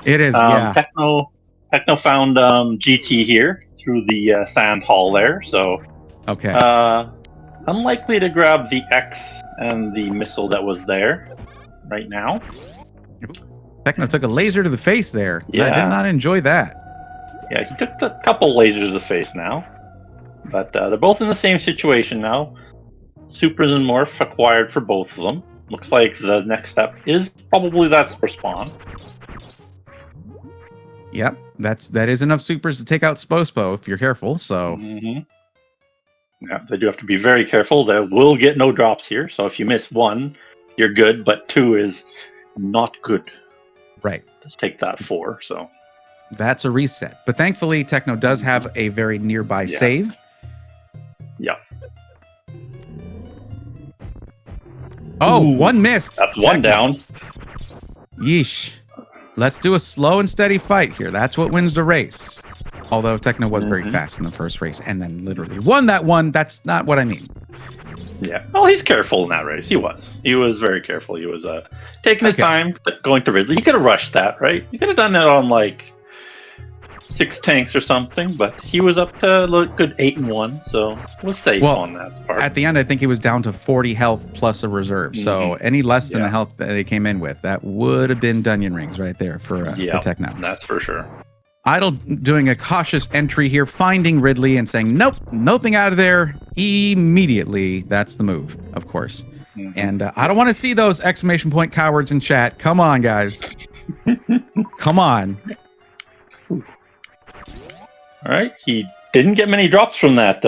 It is, yeah. Techno found GT here through the sand hall there, so... Okay. Unlikely to grab the X and the missile that was there right now. Techno took a laser to the face there. Yeah. I did not enjoy that. Yeah, he took a couple lasers to the face now. But they're both in the same situation now. Supers and Morph acquired for both of them. Looks like the next step is probably that spawn. Yep, that is enough supers to take out Spospo if you're careful. So yeah, they do have to be very careful. They will get no drops here. So if you miss 1, you're good, but 2 is not good. right, Let's take that 4. So that's a reset. But thankfully, Techno does have a very nearby save. Yeah. Oh, Ooh, 1 missed. That's 1 down. Yeesh. Let's do a slow and steady fight here. That's what wins the race. Although Techno was very fast in the first race and then literally won that one. That's not what I mean. Yeah. Well, he's careful in that race. He was. He was very careful. He was taking his time, going to Ridley. He could have rushed that, right? He could have done it on like 6 tanks or something, but he was up to a good 8-1, so was safe on that part. At the end, I think he was down to 40 health plus a reserve. So any less than the health that he came in with, that would have been Dunyan rings right there for Techno. That's for sure. Idle doing a cautious entry here, finding Ridley and saying, nope, noping out of there immediately. That's the move, of course. And I don't want to see those exclamation point cowards in chat. Come on, guys. Come on. All right, he didn't get many drops from that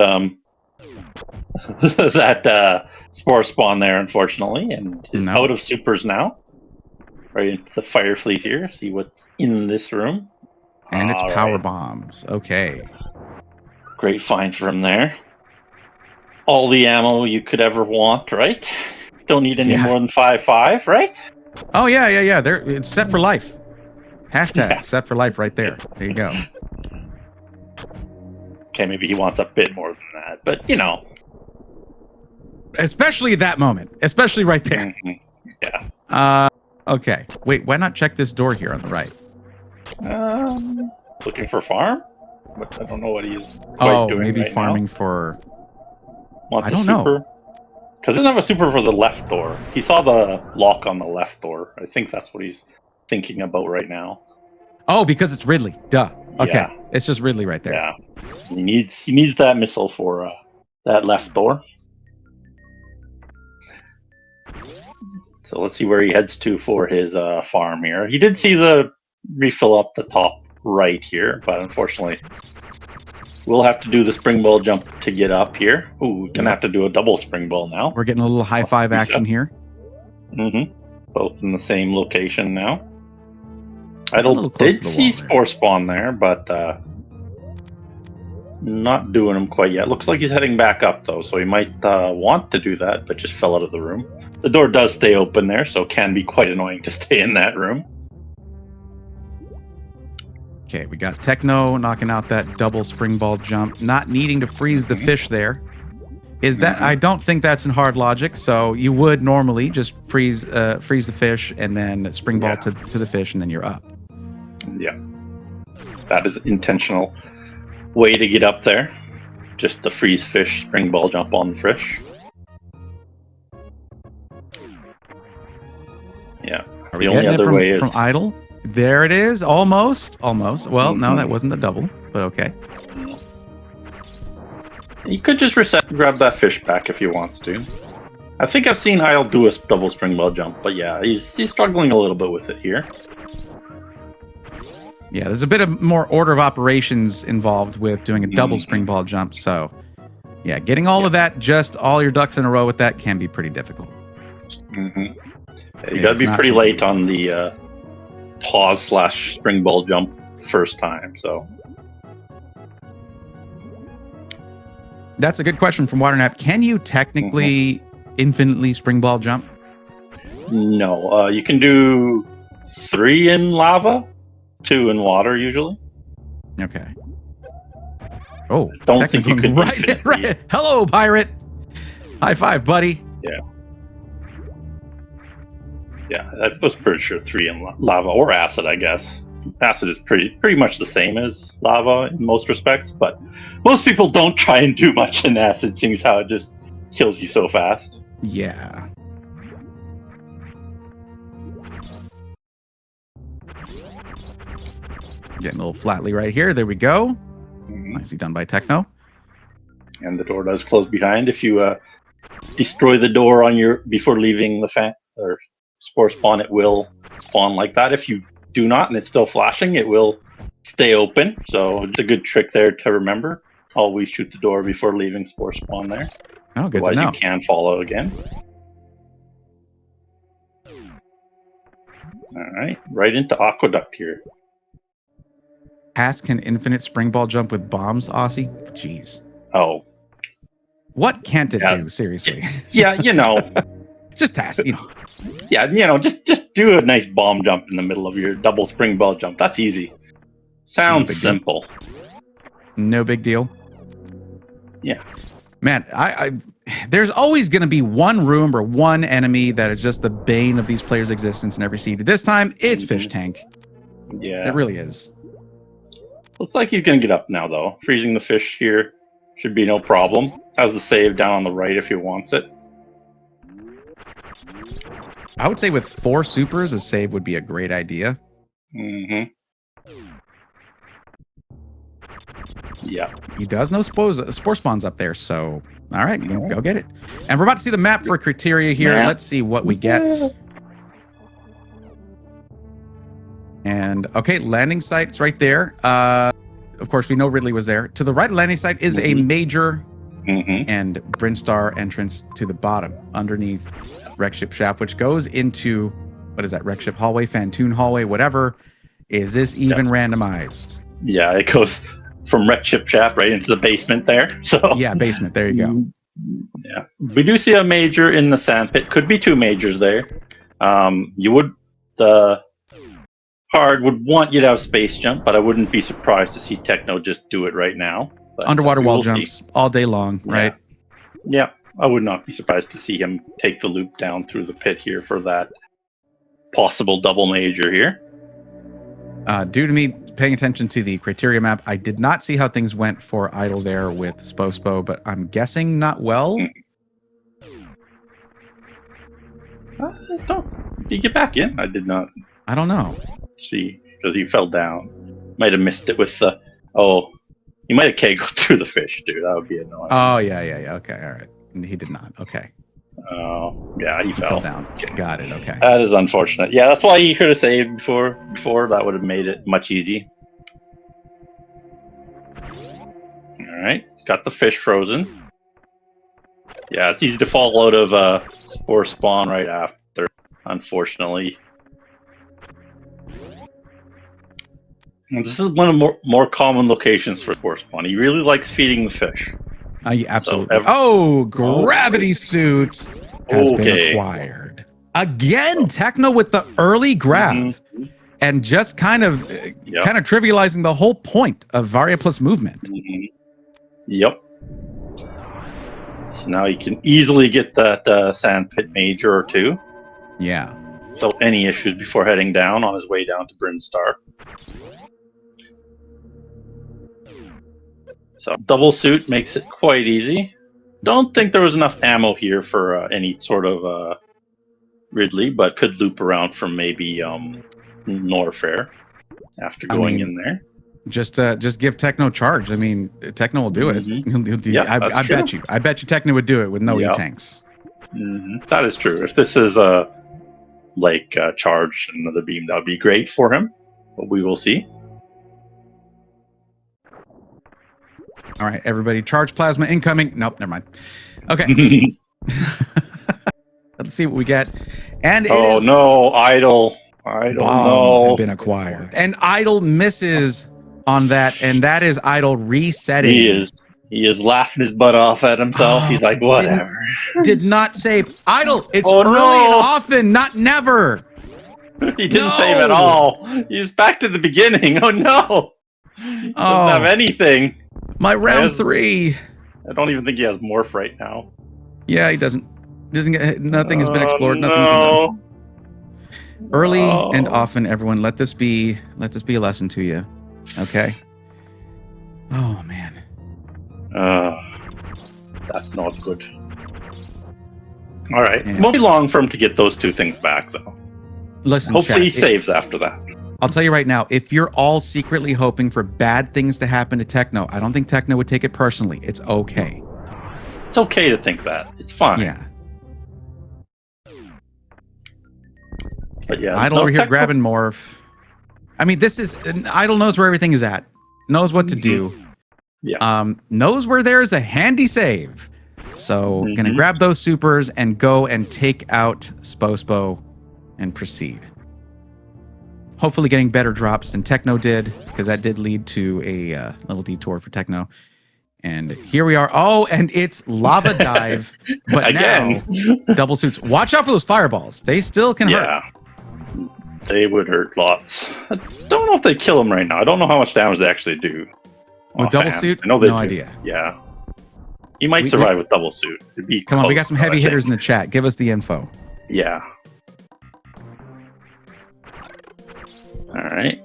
that spore spawn there, unfortunately, and is out of supers now. Right into the fire fleet here. See what's in this room. And it's power bombs. Okay. Great find from there. All the ammo you could ever want, right? Don't need any more than 5.5, right? Oh yeah. It's set for life. Hashtag set for life right there. There you go. Okay, maybe he wants a bit more than that, but you know. Especially at that moment. Especially right there. Yeah. Okay. Wait, why not check this door here on the right? Looking for farm? But I don't know what he's doing maybe right farming now. for... Wants I don't know. Because he doesn't have a super for the left door. He saw the lock on the left door. I think that's what he's thinking about right now. Oh, because it's Ridley. Duh. Okay. Yeah. It's just Ridley right there. Yeah. He needs that missile for that left door. So let's see where he heads to for his farm here. He did see the refill up the top right here, but unfortunately we'll have to do the spring ball jump to get up here. Ooh, we're gonna have to do a double spring ball now. We're getting a little high five action here. Both in the same location now. Idle did see spore spawn there, but not doing him quite yet. Looks like he's heading back up though, so he might want to do that, but just fell out of the room. The door does stay open there, so it can be quite annoying to stay in that room. Okay, we got Techno knocking out that double spring ball jump, not needing to freeze the fish there. Is that I don't think that's in hard logic, so you would normally just freeze the fish and then spring ball to the fish and then you're up. Yeah. That is intentional way to get up there. Just the freeze fish, spring ball jump on the fish. Yeah. Are we getting it from Idle? There it is. Almost. Well, no, that wasn't the double, but okay. You could just reset and grab that fish back if he wants to. I think I've seen Idle do a double spring ball jump, but yeah, he's struggling a little bit with it here. Yeah, there's a bit of more order of operations involved with doing a double spring ball jump, so yeah, getting all of that, just all your ducks in a row with that can be pretty difficult. You gotta be pretty late on the pause/spring ball jump the first time, so. That's a good question from Waternap. Can you technically infinitely spring ball jump? No, you can do 3 in lava, 2 in water usually. Okay. Oh, don't think you could. Right. Hello, pirate. High five, buddy. Yeah, that was pretty sure 3 in lava or acid, I guess. Acid is pretty much the same as lava in most respects, but most people don't try and do much in acid, seeing as how it just kills you so fast. Yeah. Getting a little flatly right here. There we go. Nicely done by Techno. And the door does close behind. If you destroy the door on before leaving the fan or spore spawn, it will spawn like that. If you do not and it's still flashing, it will stay open. So it's a good trick there to remember. Always shoot the door before leaving spore spawn there. Oh, good Otherwise to know. you can follow again. All right into aqueduct here. Pass can infinite spring ball jump with bombs, Aussie? Jeez. Oh. What can't it do, seriously? Yeah, Just Task, Yeah, just do a nice bomb jump in the middle of your double spring ball jump. That's easy. Sounds simple. No big deal. Yeah. Man, there's always going to be one room or one enemy that is just the bane of these players' existence in every seed. This time, it's Fish Tank. Yeah. It really is. Looks like he's going to get up now, though. Freezing the fish here should be no problem. Has the save down on the right if he wants it. I would say with 4 supers, a save would be a great idea. Mm-hmm. Yeah. He does know spore spawns up there, so all right, go get it. And we're about to see the map for criteria here. Let's see what we get. And okay, landing site's right there. Of course, we know Ridley was there. To the right of landing site is a major and Brinstar entrance to the bottom, underneath Wreck Ship Shaft, which goes into, what is that, Wreck Ship Hallway, Fantoon Hallway, whatever. Is this even randomized? Yeah, it goes from Wreck Ship Shaft right into the basement there. So yeah, basement. There you go. Yeah, we do see a major in the sand pit. Could be 2 majors there. The hard would want you to have space jump, but I wouldn't be surprised to see Techno just do it right now. But underwater wall jumps all day long, right? Yeah, I would not be surprised to see him take the loop down through the pit here for that possible double major here. Due to me paying attention to the criteria map, I did not see how things went for Idle there with Spo, but I'm guessing not well. Did he get back in? I did not. I don't know. See, because he fell down. Might have missed it with the. Oh, he might have keggled through the fish, dude. That would be annoying. Oh yeah. Okay, all right. He did not. Okay. Oh yeah, he fell down. Got it. Okay. That is unfortunate. Yeah, that's why you could have saved before. That would have made it much easy. All right, he's got the fish frozen. Yeah, it's easy to fall out of spore spawn right after, unfortunately. And this is one of the more common locations for spore spawn. He really likes feeding the fish. Absolutely. Gravity suit has been acquired. Again, Techno with the early grab. And just kind of trivializing the whole point of Varia plus movement. Yep. So now you can easily get that sand pit major or 2. Yeah. So any issues before heading down on his way down to Brinstar. So double suit makes it quite easy. Don't think there was enough ammo here for any sort of Ridley, but could loop around from maybe Norfair after going in there. Just give Techno charge. I mean, Techno will do it. I bet you Techno would do it with no E-tanks. That is true. If this is charge another beam, that would be great for him. But we will see. All right, everybody, charge plasma incoming. Nope, never mind. Okay. Let's see what we get. And Idle. Bombs have been acquired. And Idle misses on that, and that is Idle resetting. He is laughing his butt off at himself. He's like, whatever. Did not save. Idle, it's early and often, not never. He didn't save at all. He's back to the beginning. Oh no. He doesn't have anything. My round 3. I don't even think he has morph right now. Yeah, he doesn't. Nothing has been explored. Nothing's been done. Early and often, everyone. Let this be a lesson to you. Okay. Oh man. That's not good. All right. Won't be long for him to get those 2 things back, though. Listen, hopefully he saves after that. I'll tell you right now, if you're all secretly hoping for bad things to happen to Techno, I don't think Techno would take it personally. It's okay. It's okay to think that. It's fine. Yeah. But yeah, Idle over here grabbing morph. I mean, this is Idle knows where everything is at, knows what to do. Yeah. Knows where there's a handy save. So gonna grab those supers and go and take out Spospo and proceed. Hopefully getting better drops than Techno did, because that did lead to a little detour for Techno. And here we are. Oh, and it's Lava Dive, but Again. now double suits. Watch out for those fireballs. They still can hurt. Yeah. They would hurt lots. I don't know if they kill them right now. I don't know how much damage they actually do. With double suit? I know they no do. idea. Yeah. He might survive with double suit. Come on, we got some heavy hitters in the chat. Give us the info. Yeah. Alright.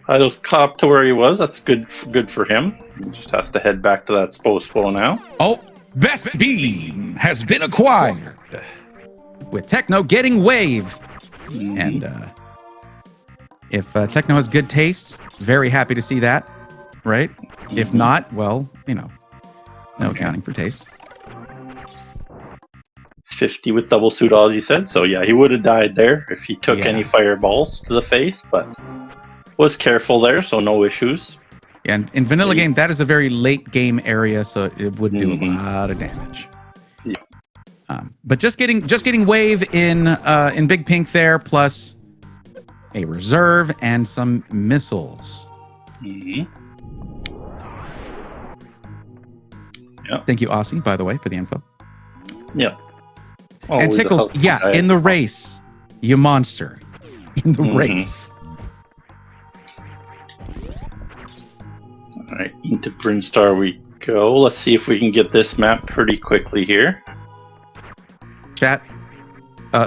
Idle's caught up to where he was. That's good for him. He just has to head back to that Spospo now. Oh, Best Beam has been acquired. With Techno getting Wave. And if Techno has good taste, very happy to see that, right? If not, well, you know, no accounting for taste. 50 with double suit, all he said. So yeah, he would have died there if he took any fireballs to the face, but was careful there, so no issues. Yeah, and in vanilla game, that is a very late game area, so it would do a lot of damage. Yeah. But just getting Wave in Big Pink there, plus a reserve and some missiles. Yep. Thank you, Aussie, by the way, for the info. Yeah. And Tickles, yeah, in the race, you monster. In the race. All right, into Brinstar we go. Let's see if we can get this map pretty quickly here. Chat,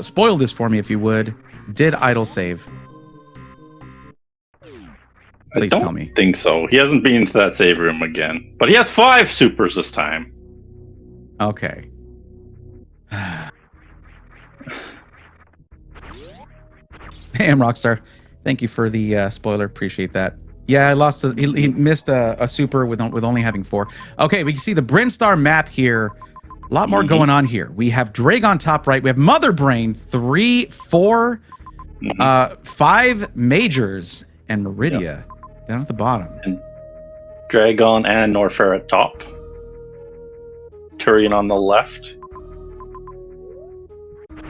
spoil this for me if you would. Did Idle save? Please tell me. I don't think so. He hasn't been into that save room again. But he has 5 supers this time. Okay. Hey, I'm Rockstar. Thank you for the spoiler. Appreciate that. Yeah, I lost. He missed a super with only having 4. Okay, we can see the Brinstar map here. A lot more going on here. We have Drake on top right. We have Mother Brain, 3, 4, 5 majors, and Meridia down at the bottom. And Dragon and Norfair at top. Turian on the left.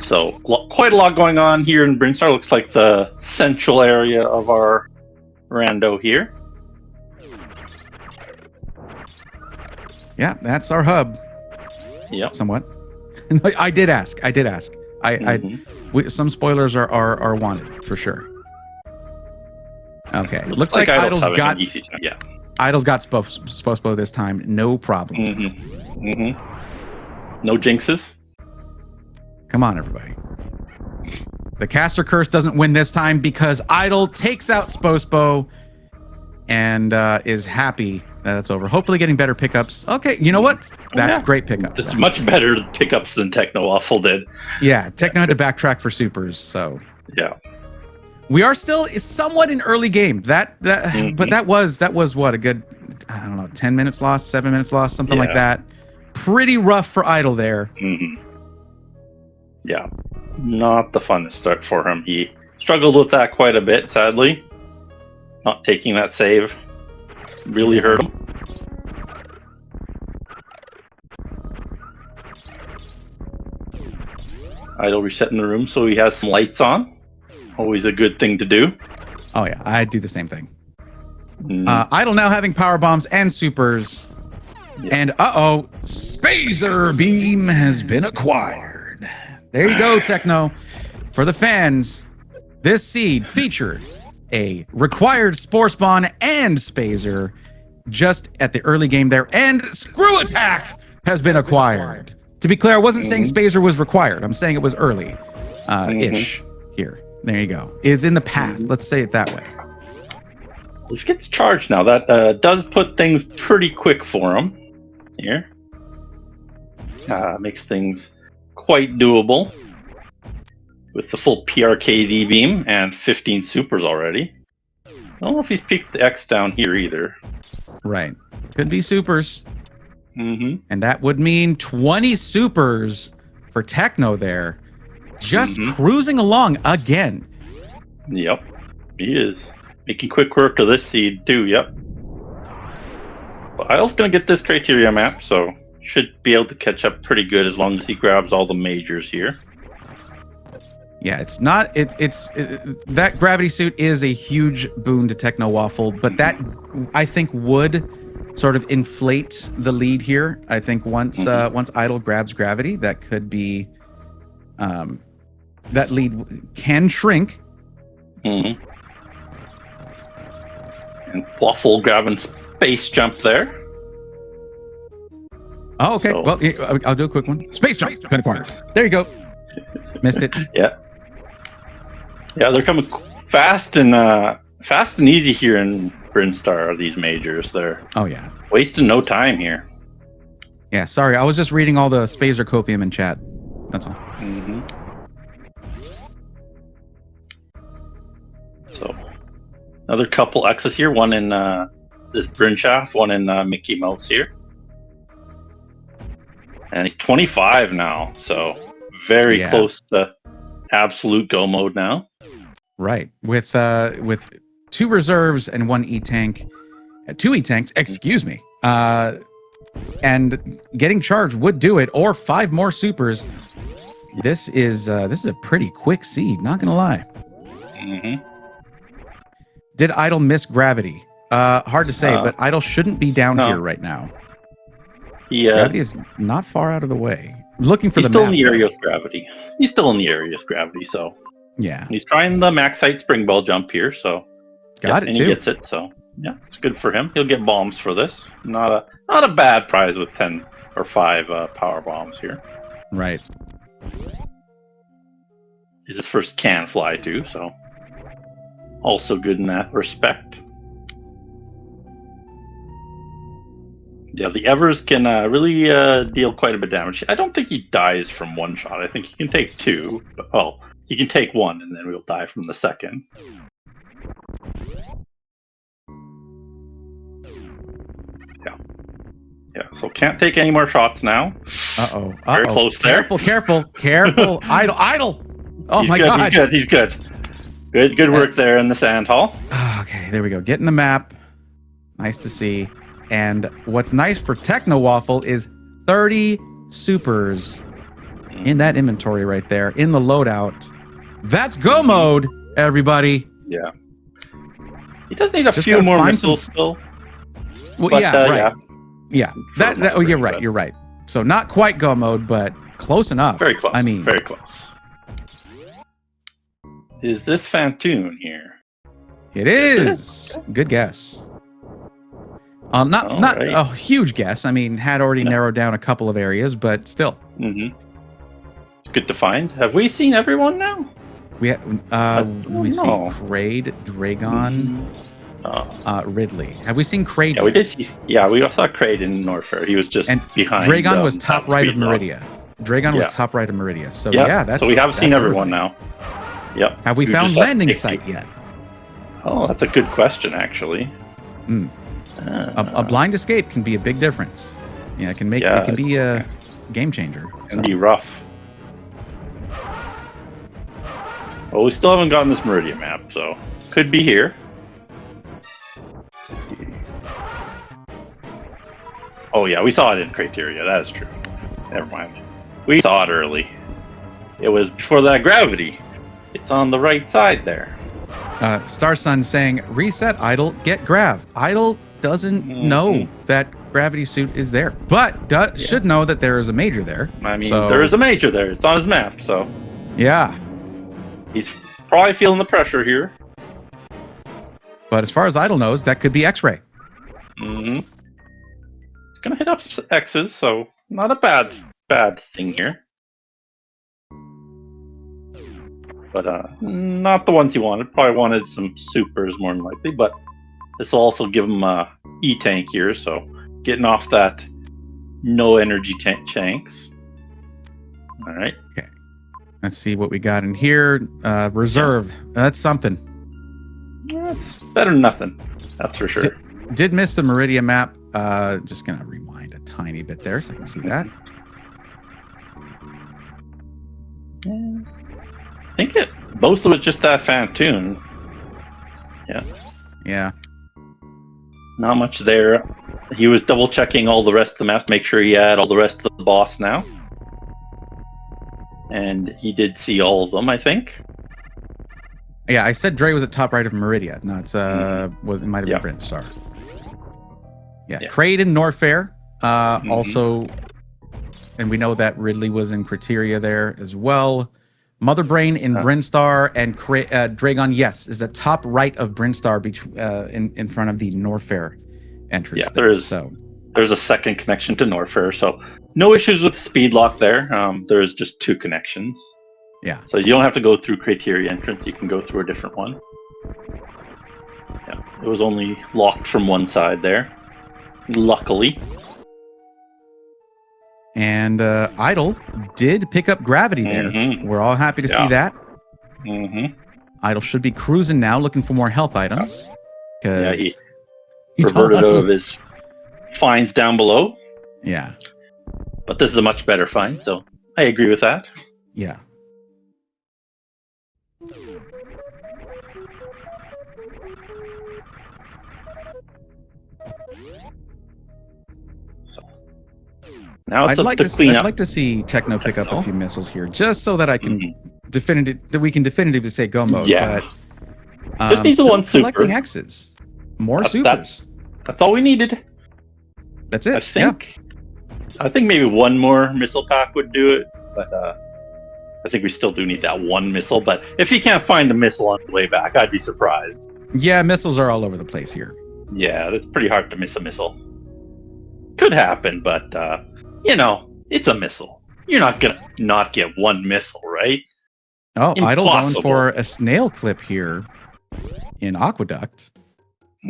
So quite a lot going on here in Brinstar. Looks like the central area of our rando here. Yeah, that's our hub. Yeah, somewhat. I did ask. Some spoilers are wanted for sure. Okay, looks like Idle's got Idle's got Spospo this time. No problem. No jinxes. Come on, everybody. The caster curse doesn't win this time because Idle takes out Spospo and is happy that it's over. Hopefully getting better pickups. Okay, you know what? That's great pickups. Just much better pickups than TechnoWaffle did. Yeah, Techno had to backtrack for supers, so. Yeah. We are still somewhat in early game. But that was what, a good, I don't know, 10 minutes lost, 7 minutes lost, something like that. Pretty rough for Idle there. Yeah. Not the funnest start for him. He struggled with that quite a bit, sadly. Not taking that save really hurt him. Idle resetting the room so he has some lights on. Always a good thing to do. Oh yeah, I do the same thing. Idle now having power bombs and supers. And Spazer Beam has been acquired. There you go, Techno. For the fans, this seed featured a required Spore Spawn and Spazer just at the early game there. And Screw Attack has been acquired. To be clear, I wasn't saying Spazer was required. I'm saying it was early ish here. There you go. Is in the path. Let's say it that way. He gets charged now. That does put things pretty quick for him here. Makes things quite doable with the full PRKD beam and 15 supers already. I don't know if he's peaked the X down here either. Right. Could be supers. And that would mean 20 supers for Techno there. Just cruising along again. Yep. He is making quick work of this seed too. Yep. But Idle's gonna get this criteria map, so should be able to catch up pretty good as long as he grabs all the majors here. Yeah, it's not. That gravity suit is a huge boon to TechnoWaffle, but that I think would sort of inflate the lead here. I think once Idle grabs gravity, that could be that lead can shrink. Mm-hmm. And Waffle grabbing space jump there. Oh, okay. So, well, I'll do a quick one. Space jump, pin corner. There you go. Missed it. Yeah. Yeah, they're coming fast and easy here in Brinstar. These majors, they're wasting no time here. Yeah, sorry, I was just reading all the Spazer copium in chat. That's all. Mm-hmm. So, another couple X's here. One in this Bryn shaft, one in Mickey Mouse here. And he's 25 now, so very close to absolute go mode now. Right, with 2 reserves and 1 E-tank, 2 E-tanks, excuse me, and getting charged would do it, or 5 more supers. This is a pretty quick seed, not gonna lie. Mm-hmm. Did Idle miss gravity? Hard to say, but Idle shouldn't be down here right now. Gravity is not far out of the way. Looking for the map. He's still in the area of gravity. He's still in the area of gravity, so yeah. He's trying the max height spring ball jump here, so got it and too. He gets it, so yeah, it's good for him. He'll get bombs for this. Not a bad prize with 10 or 5 power bombs here. Right. He's his first can fly too, so also good in that respect. Yeah, the Evers can really deal quite a bit of damage. I don't think he dies from one shot. I think he can take 2. But, he can take 1 and then we'll die from the second. Yeah. Yeah, so can't take any more shots now. Uh-oh. Very close there. Careful. Idle. Oh, my God. He's good. Good work there in the sand hall. Okay, there we go. Getting the map. Nice to see. And what's nice for TechnoWaffle is 30 supers in that inventory right there, in the loadout. That's go mode, everybody. Yeah. He does need a few more missiles still. Well, but, right. Yeah. You're right. You're right. So not quite go mode, but close enough. Very close. I mean, very close. Is this Fantoon here? It is. Good guess. Not a huge guess. I mean, had already narrowed down a couple of areas, but still. Mm-hmm. It's good to find. Have we seen everyone now? We see Kraid, Dragon, Ridley. Have we seen Kraid? Yeah, we did. Yeah, we saw Kraid in Norfair. He was just behind. Dragon was top right of Meridia. Dragon was top right of Meridia. So that's. So we have seen everyone now. Yep. Have we found landing site yet? Oh, that's a good question, actually. A blind escape can be a big difference. Yeah, it can be a game changer. It can be rough. Well, we still haven't gotten this Meridian map, so could be here. Oh yeah, we saw it in Criteria. That is true. Never mind. We saw it early. It was before that gravity. It's on the right side there. Star Sun saying, reset Idle, get grav. Idle doesn't know that gravity suit is there, but should know that there is a major there. I mean, there is a major there. It's on his map, so. Yeah. He's probably feeling the pressure here. But as far as Idle knows, that could be X-ray. Mm-hmm. It's going to hit up X's, so not a bad thing here. But not the ones he wanted. Probably wanted some supers more than likely, but this will also give him a E-tank here, so getting off that no energy tanks. All right. Okay. Let's see what we got in here. Reserve. That's something. That's better than nothing. That's for sure. Did miss the Meridian map. Just going to rewind a tiny bit there so I can see that. I think most of it's just that Fantoon. Yeah. Not much there. He was double checking all the rest of the map, make sure he had all the rest of the boss now. And he did see all of them, I think. Yeah, I said Dre was at top right of Meridia. No, it's it might have been Brinstar. Yeah, Kraid and Norfair. Also, and we know that Ridley was in Criteria there as well. Motherbrain in Brinstar and Dragon, yes, is at top right of Brinstar in front of the Norfair entrance. Yeah, there's a second connection to Norfair, so no issues with speed lock there. There's just 2 connections. Yeah. So you don't have to go through Criteria entrance, you can go through a different one. Yeah, it was only locked from one side there. Luckily. And Idle did pick up Gravity there. We're all happy to see that. Idle should be cruising now, looking for more health items. Yeah, he reverted out of his finds down below. Yeah. But this is a much better find, so I agree with that. Yeah. Now it's I'd like to see Techno pick up a few missiles here, just so that I can we can definitively say go mode. Yeah. But just needs the one super. Collecting X's, more supers. That's all we needed. That's it. I think maybe one more missile pack would do it, but I think we still do need that one missile. But if you can't find the missile on the way back, I'd be surprised. Yeah, missiles are all over the place here. Yeah, it's pretty hard to miss a missile. Could happen, but it's a missile. You're not gonna not get one missile, right? Oh, Idle going for a snail clip here in Aqueduct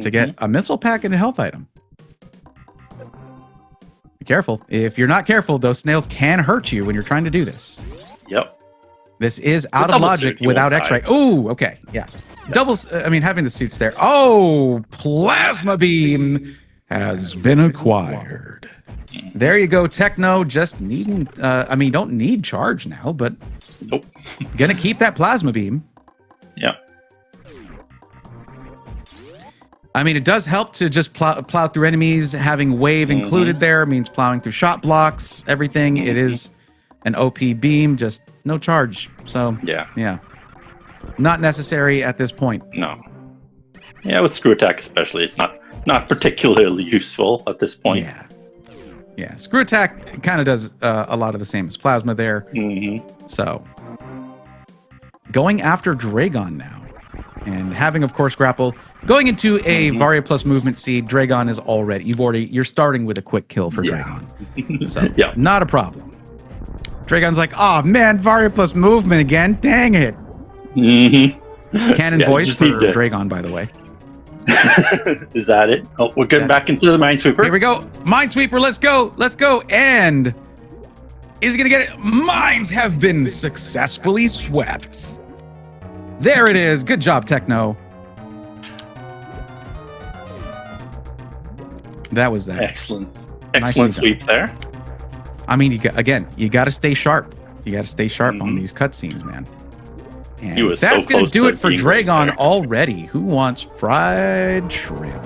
to get a missile pack and a health item. Be careful. If you're not careful, those snails can hurt you when you're trying to do this. Yep. This is out of logic without X-ray. Ooh, okay, yeah. Doubles. I mean, having the suits there. Oh, plasma beam has been acquired. There you go, Techno. Just needing. Don't need charge now, but gonna keep that plasma beam. Yeah. I mean, it does help to just plow through enemies. Having wave included there means plowing through shot blocks, everything. It is an OP beam, just no charge. So yeah, not necessary at this point. No. Yeah, with screw attack especially, it's not particularly useful at this point. Yeah. Screw attack kind of does a lot of the same as plasma there. So going after Dragon now. And having, of course, grapple. Going into a Varia plus movement seed, Dragon is already... You're starting with a quick kill for Dragon. So, not a problem. Dragon's like, oh, man, Varia plus movement again. Dang it. Canon voice for Dragon, by the way. Is that it? Oh, we're getting back into the Minesweeper. Here we go. Minesweeper, let's go. Let's go. And is he going to get it? Mines have been successfully swept. There it is. Good job, Techno. That was that. Excellent sweep there. I mean, you got to stay sharp. You got to stay sharp on these cutscenes, man. And that's going to do it for Dragon already. Who wants fried shrimp?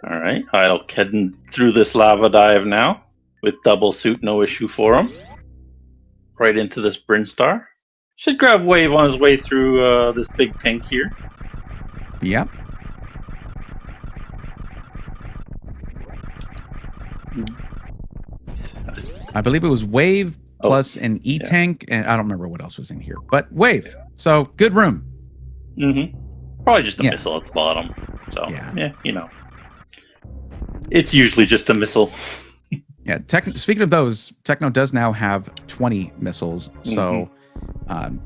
All right. I'll heading through this lava dive now with double suit, no issue for him. Right into this Brinstar. Should grab wave on his way through this big tank here. Yep. I believe it was wave plus an E-tank, and I don't remember what else was in here, but wave. So good room. Probably just a missile at the bottom. So it's usually just a missile. Yeah, speaking of those, Techno does now have 20 missiles, so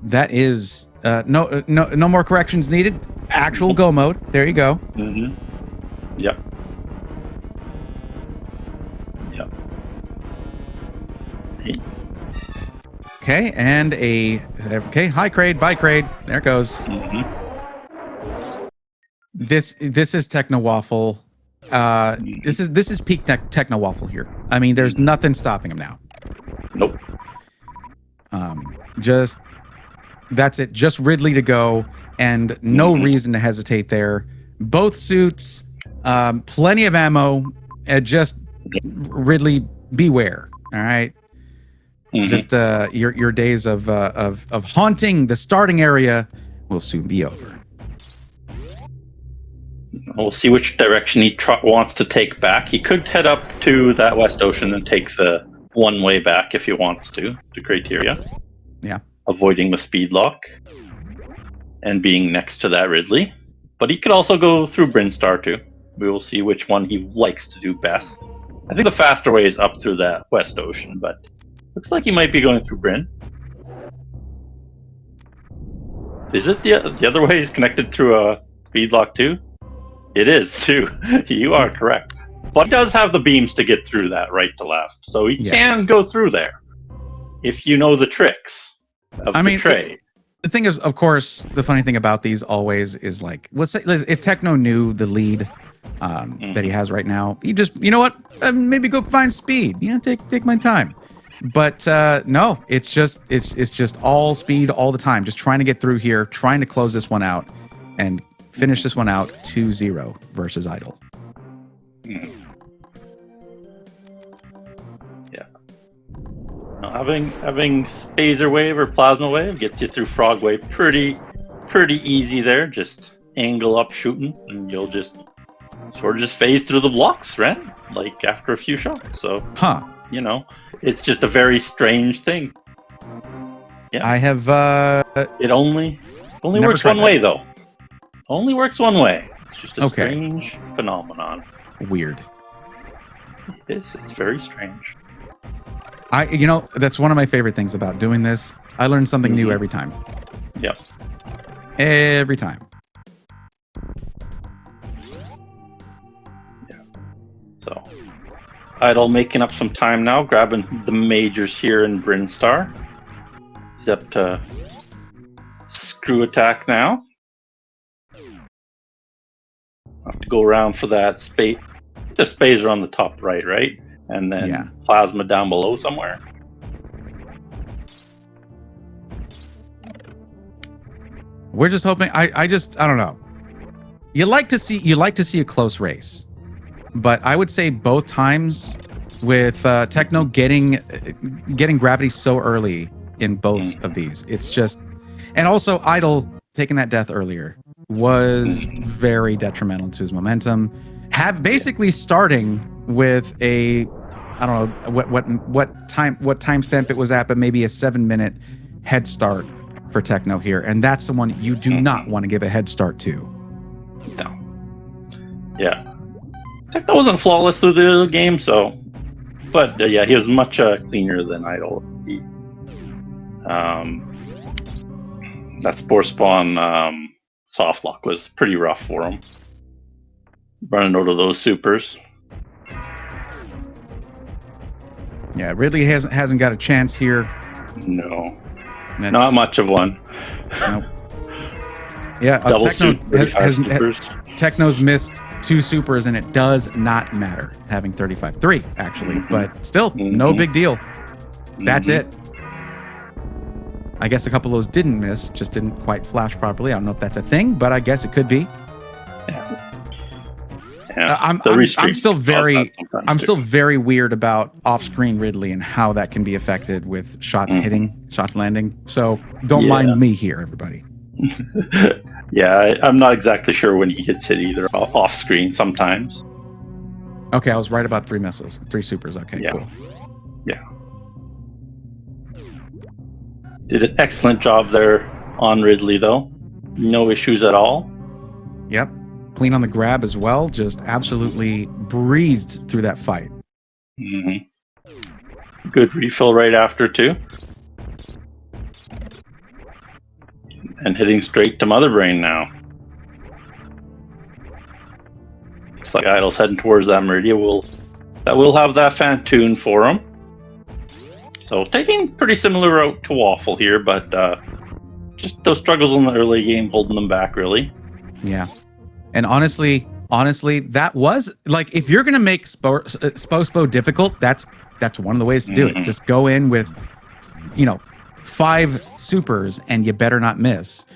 that is no more corrections needed. Actual go mode. There you go. Yep. Okay, and hi Kraid, bye Kraid. There it goes. This is TechnoWaffle. This is peak TechnoWaffle here. I mean, there's nothing stopping him now. Nope. Just That's it. Just Ridley to go, and no reason to hesitate there. Both suits, plenty of ammo. Just Ridley, beware. All right. Just your days of haunting the starting area will soon be over. We'll see which direction he wants to take back. He could head up to that West Ocean and take the one way back if he wants to Criteria. Yeah. Avoiding the speed lock and being next to that Ridley. But he could also go through Brinstar too. We will see which one he likes to do best. I think the faster way is up through that West Ocean, but looks like he might be going through Bryn. Is it the other way is connected through a speed lock too? It is too. You are correct. But he does have the beams to get through that right to left, so he can go through there if you know the tricks of the tray. The thing is, of course, the funny thing about these always is like, let's say if Techno knew the lead that he has right now, he just, you know what, maybe go find speed. You know, take my time. But no, it's just all speed all the time. Just trying to get through here, trying to close this one out, and finish this one out 2-0 versus Idle. Yeah. Now, having Phaser Wave or Plasma Wave gets you through Frog Wave pretty easy there. Just angle up shooting, and you'll just sort of just phase through the blocks, right? Like after a few shots. So, you know, it's just a very strange thing. Yeah. I have it only works one way though. Only works one way. It's just a strange phenomenon. Weird. It is. It's very strange. You know, that's one of my favorite things about doing this. I learn something new every time. Yep. Every time. Yeah. So, Idle making up some time now, grabbing the majors here in Brinstar. He's up to Screw Attack now. Have to go around for that space. The Phaser on the top right? And then Plasma down below somewhere. We're just hoping. I don't know. You like to see a close race, but I would say both times with Techno getting gravity so early in both of these, it's just, and also Idle taking that death earlier was very detrimental to his momentum. Basically starting with a, I don't know what timestamp it was at, but maybe a 7-minute head start for Techno here, and that's the one you do not want to give a head start to. No. Yeah. Techno wasn't flawless through the game, so, but yeah, he was much cleaner than Idle. That Spore Spawn soft lock was pretty rough for him. Running out of those supers. Yeah, Ridley hasn't got a chance here. No, not much of one. Nope. Yeah, Techno's missed 2 supers, and it does not matter having 35-3 actually, but still no big deal. That's it. I guess a couple of those didn't miss, just didn't quite flash properly. I don't know if that's a thing, but I guess it could be. Yeah, I'm still very weird about off-screen Ridley and how that can be affected with shots landing. So don't mind me here, everybody. Yeah, I'm not exactly sure when he gets hit either off-screen sometimes. Okay, I was right about 3 missiles, 3 supers. Okay, cool. Yeah. Did an excellent job there on Ridley, though. No issues at all. Yep. Clean on the grab as well. Just absolutely breezed through that fight. Good refill right after, too. And hitting straight to Mother Brain now. Looks like Idle's heading towards that Meridia. That will have that Fantoon for him. So taking pretty similar route to Waffle here, but just those struggles in the early game holding them back, really. Yeah. And honestly, that was like, if you're gonna make Spo difficult, that's one of the ways to do it. Just go in with, 5 supers and you better not miss.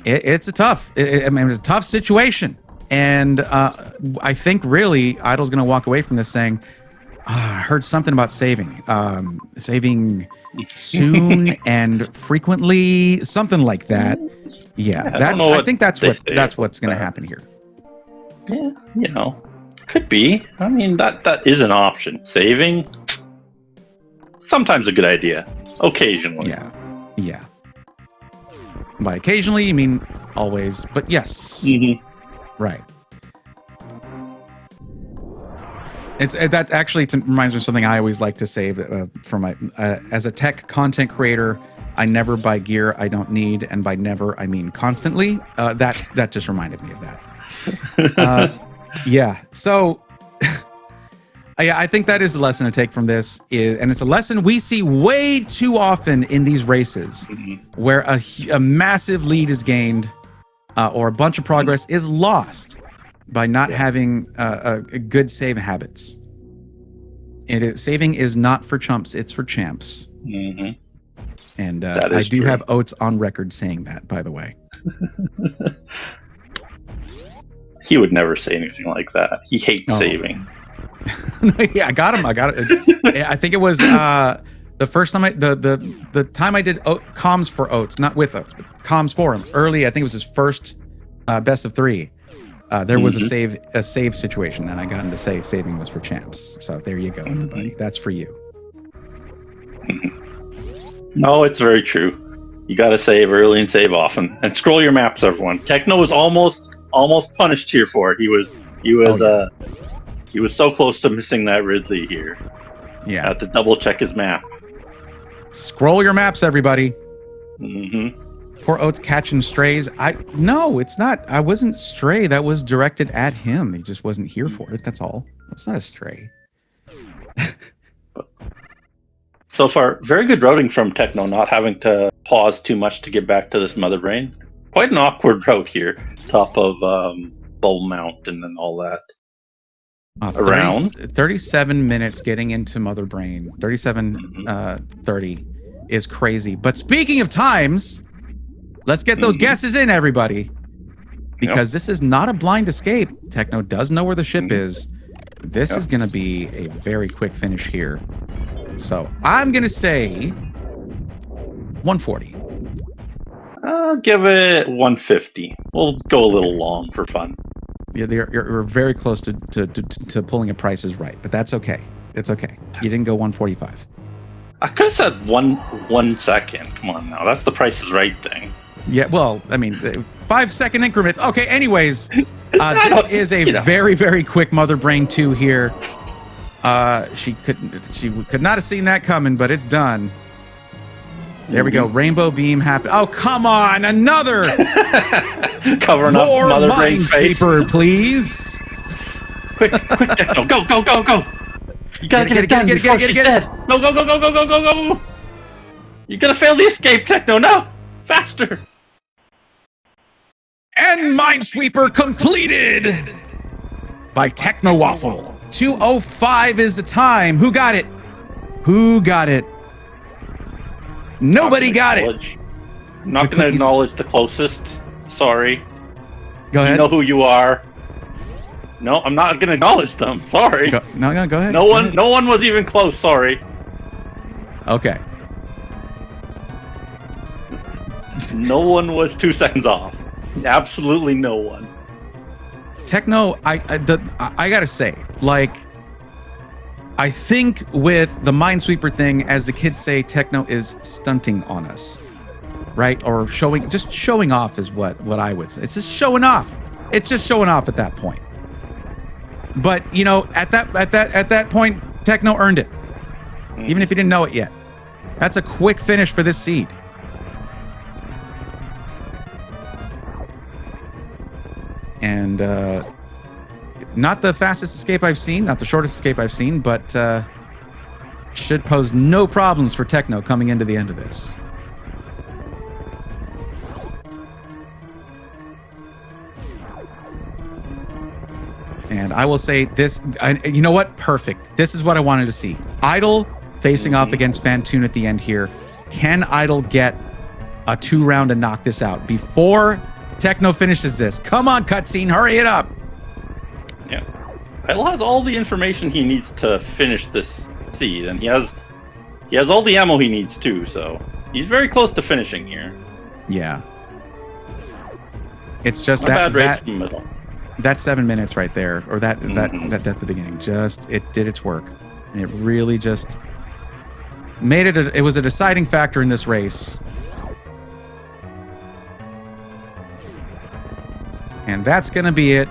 It's a tough, it's a tough situation. And I think really Idle's going to walk away from this saying, I heard something about saving soon and frequently, something like that. Yeah, I think that's what's going to happen here. Yeah, you know, could be. I mean, that is an option. Saving, sometimes a good idea. Occasionally. Yeah. By occasionally, you mean always, but yes. Right. That actually reminds me of something I always like to say for my as a tech content creator. I never buy gear I don't need, and by never I mean constantly. That just reminded me of that. Yeah. So, I think that is the lesson to take from this, and it's a lesson we see way too often in these races, where a massive lead is gained, or a bunch of progress is lost by not having a good save habits. Saving is not for chumps; it's for champs. And I do have Oates on record saying that, by the way. He would never say anything like that. He hates saving. Yeah, I got him. I think it was the first time the time I did comms for Oates, not with Oates, but comms for him early. I think it was his first best of 3. There was a save situation, and I got him to say saving was for champs. So there you go, everybody. That's for you. No, it's very true. You got to save early and save often, and scroll your maps, everyone. Techno was almost punished here for it. He was so close to missing that Ridley here. Yeah, had to double check his map. Scroll your maps, everybody. Poor Oates catching strays. No, it's not. I wasn't stray. That was directed at him. He just wasn't here for it. That's all. It's not a stray. So far, very good routing from Techno, not having to pause too much to get back to this Mother Brain. Quite an awkward route here, top of Bull Mountain and all that. Around 37 minutes getting into Mother Brain. 30 is crazy. But speaking of times, let's get those guesses in, everybody. Because this is not a blind escape. Techno does know where the ship is. This is going to be a very quick finish here. So I'm going to say 140. I'll give it 150. We'll go a little long for fun. Yeah, you're very close to pulling a Price is Right, but that's okay. It's okay. You didn't go 145. I could have said 1 second. Come on now. That's the Price is Right thing. Yeah, well, I mean, 5-second increments. Okay, anyways, this is a very, very quick Mother Brain 2 here. She could not have seen that coming, but it's done. There we go. Rainbow beam happened. Oh, come on. Another. Covering up Mother Brain's face. Minesweeper, please. Quick, Techno. Go. You gotta get it done before she's dead. Go. You're gonna fail the escape, Techno. No. Faster. And Minesweeper completed by TechnoWaffle. 2:05 is the time. Who got it? Nobody got it. I'm not going to acknowledge the closest. Sorry. Go ahead. You know who you are. No, I'm not going to acknowledge them. Sorry. Go ahead. No one was even close. Sorry. Okay. No one was 2 seconds off. Absolutely no one. Techno, I gotta say, like, I think with the Minesweeper thing, as the kids say, Techno is stunting on us, right? Or just showing off is what I would say. It's just showing off. It's just showing off at that point. But you know, at that point, Techno earned it, even if he didn't know it yet. That's a quick finish for this seed. And not the fastest escape I've seen, not the shortest escape I've seen, but should pose no problems for Techno coming into the end of this. And I will say this, you know what? Perfect. This is what I wanted to see. Idle facing off against Fantoon at the end here. Can Idle get a 2-round and knock this out before Techno finishes this? Come on, cutscene, hurry it up. Yeah. Idle has all the information he needs to finish this seed, and he has all the ammo he needs too, so he's very close to finishing here. Yeah. It's just Not that from the middle. that 7 minutes right there, or that death at the beginning, it did its work. It really just made it. It was a deciding factor in this race. And that's going to be it.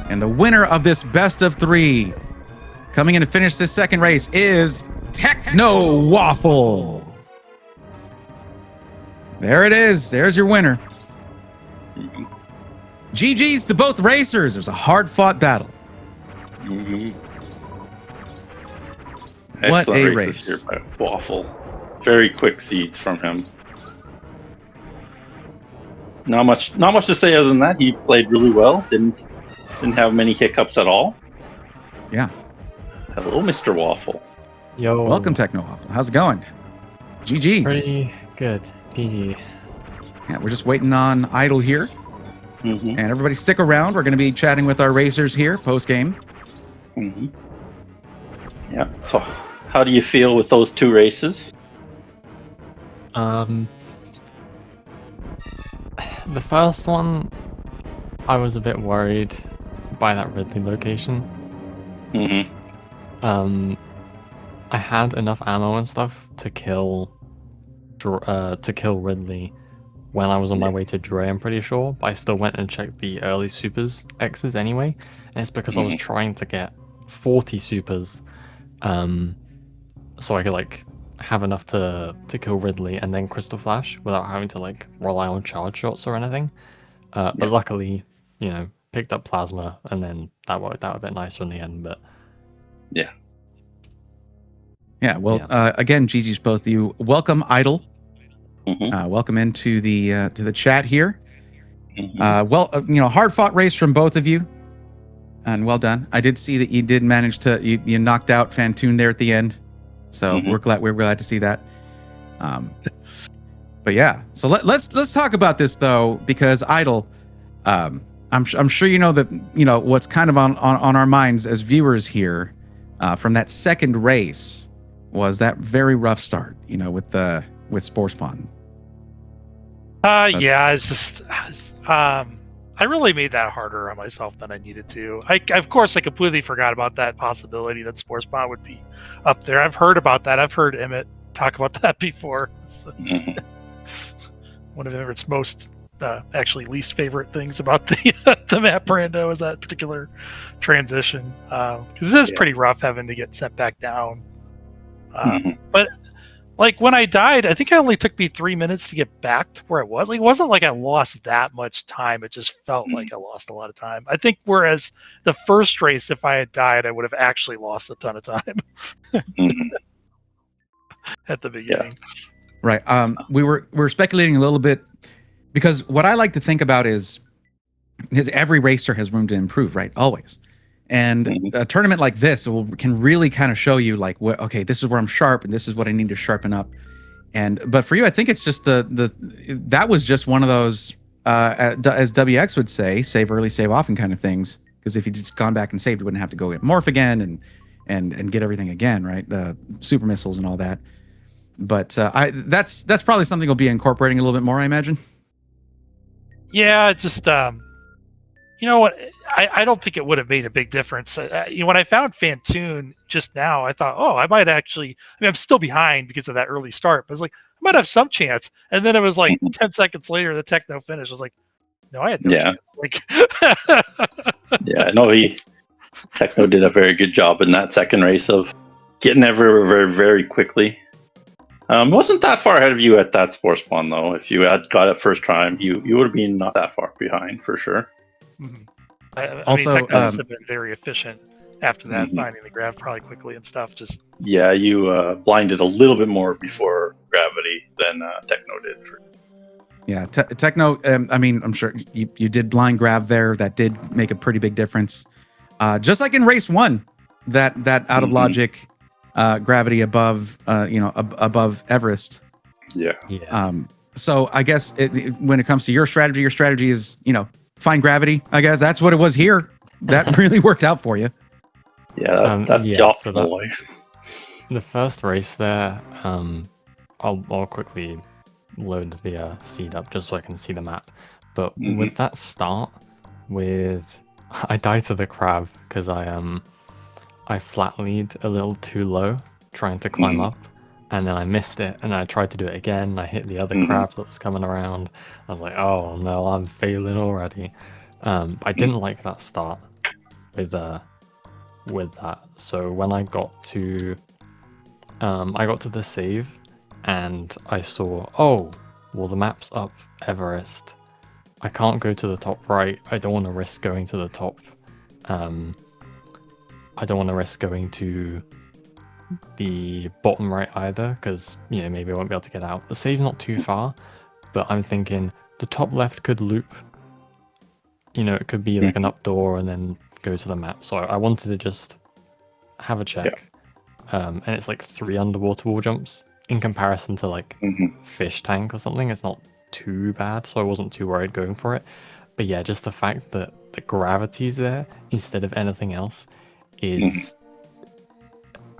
And the winner of this best of 3, coming in to finish this second race, is TechnoWaffle. There it is. There's your winner. GG's to both racers. It was a hard-fought battle. What a race. Here by Waffle. Very quick seeds from him. Not much to say other than that. He played really well. Didn't have many hiccups at all. Yeah. Hello, Mr. Waffle. Yo. Welcome, TechnoWaffle. How's it going? GG's. Pretty good. GG. Yeah, we're just waiting on Idle here. Mm-hmm. And everybody stick around. We're going to be chatting with our racers here post-game. Mm-hmm. Yeah. So, how do you feel with those 2 races? The first one, I was a bit worried by that Ridley location. Mm-hmm. I had enough ammo and stuff to kill Ridley when I was on my way to Dre, I'm pretty sure. But I still went and checked the early supers X's anyway, and it's because I was trying to get 40 supers, so I could like have enough to kill Ridley and then Crystal Flash without having to like rely on charge shots or anything. But luckily, picked up Plasma, and then that worked out a bit nicer in the end. But well, again, GG's both of you. Welcome, Idle. Mm-hmm. Welcome into the chat here. Mm-hmm. Hard-fought race from both of you, and well done. I did see that you did manage to you knocked out Fantoon there at the end, so we're glad to see that. But yeah, so let's talk about this though, because Idle, I'm sure you know that what's kind of on our minds as viewers here from that second race was that very rough start, with Spore Spawn. Yeah, it's just I really made that harder on myself than I needed to. Of course, I completely forgot about that possibility that Spore Spawn would be up there. I've heard about that. I've heard Emmett talk about that before. One of Emmett's most actually least favorite things about the map Rando is that particular transition, because it is pretty rough having to get sent back down. But like when I died, I think it only took me 3 minutes to get back to where I was. Like, it wasn't like I lost that much time. It just felt like I lost a lot of time. I think whereas the first race, if I had died, I would have actually lost a ton of time at the beginning. Right. We were speculating a little bit because what I like to think about is every racer has room to improve, right? Always. And a tournament like this can really kind of show you like, okay, this is where I'm sharp and this is what I need to sharpen up. But for you, I think it's just that was just one of those, as WX would say, save early, save often kind of things. Because if you just gone back and saved, you wouldn't have to go get morph again and get everything again, right? Super missiles and all that. But that's probably something we'll be incorporating a little bit more, I imagine. Yeah, just you know what? I don't think it would have made a big difference. When I found Fantoon just now, I thought, I might actually. I mean, I'm still behind because of that early start, but I was like, I might have some chance. And then it was like 10 seconds later, the Techno finish. I was like, no, I had no chance. Like, Techno did a very good job in that second race of getting everywhere very, very quickly. Wasn't that far ahead of you at that Spore Spawn though. If you had got it first time, you would have been not that far behind for sure. Also, Technos have been very efficient after that, finding the grav probably quickly and stuff. Just you blinded a little bit more before gravity than Techno did. Techno. I mean, I'm sure you did blind grav there. That did make a pretty big difference. Just like in race 1, that out of logic gravity above above Everest Yeah. So I guess when it comes to your strategy is, find gravity. I guess that's what it was here. That really worked out for you. Yeah, that's the optimal way. The first race there, I'll quickly load the seed up just so I can see the map. But with that start, I died to the crab because I flat lead a little too low trying to climb up, and then I missed it, and I tried to do it again, and I hit the other crab that was coming around. I was like, oh no, I'm failing already. I didn't like that start with that. So when I got to the save, and I saw, oh, well, the map's up Everest. I can't go to the top right. I don't want to risk going to the top. I don't want to risk going to the bottom right either, because maybe I won't be able to get out. The save's not too far, but I'm thinking the top left could loop. It could be like an up door and then go to the map. So I wanted to just have a check. And it's like 3 underwater wall jumps in comparison to like fish tank or something. It's not too bad, so I wasn't too worried going for it. But yeah, just the fact that the gravity's there instead of anything else is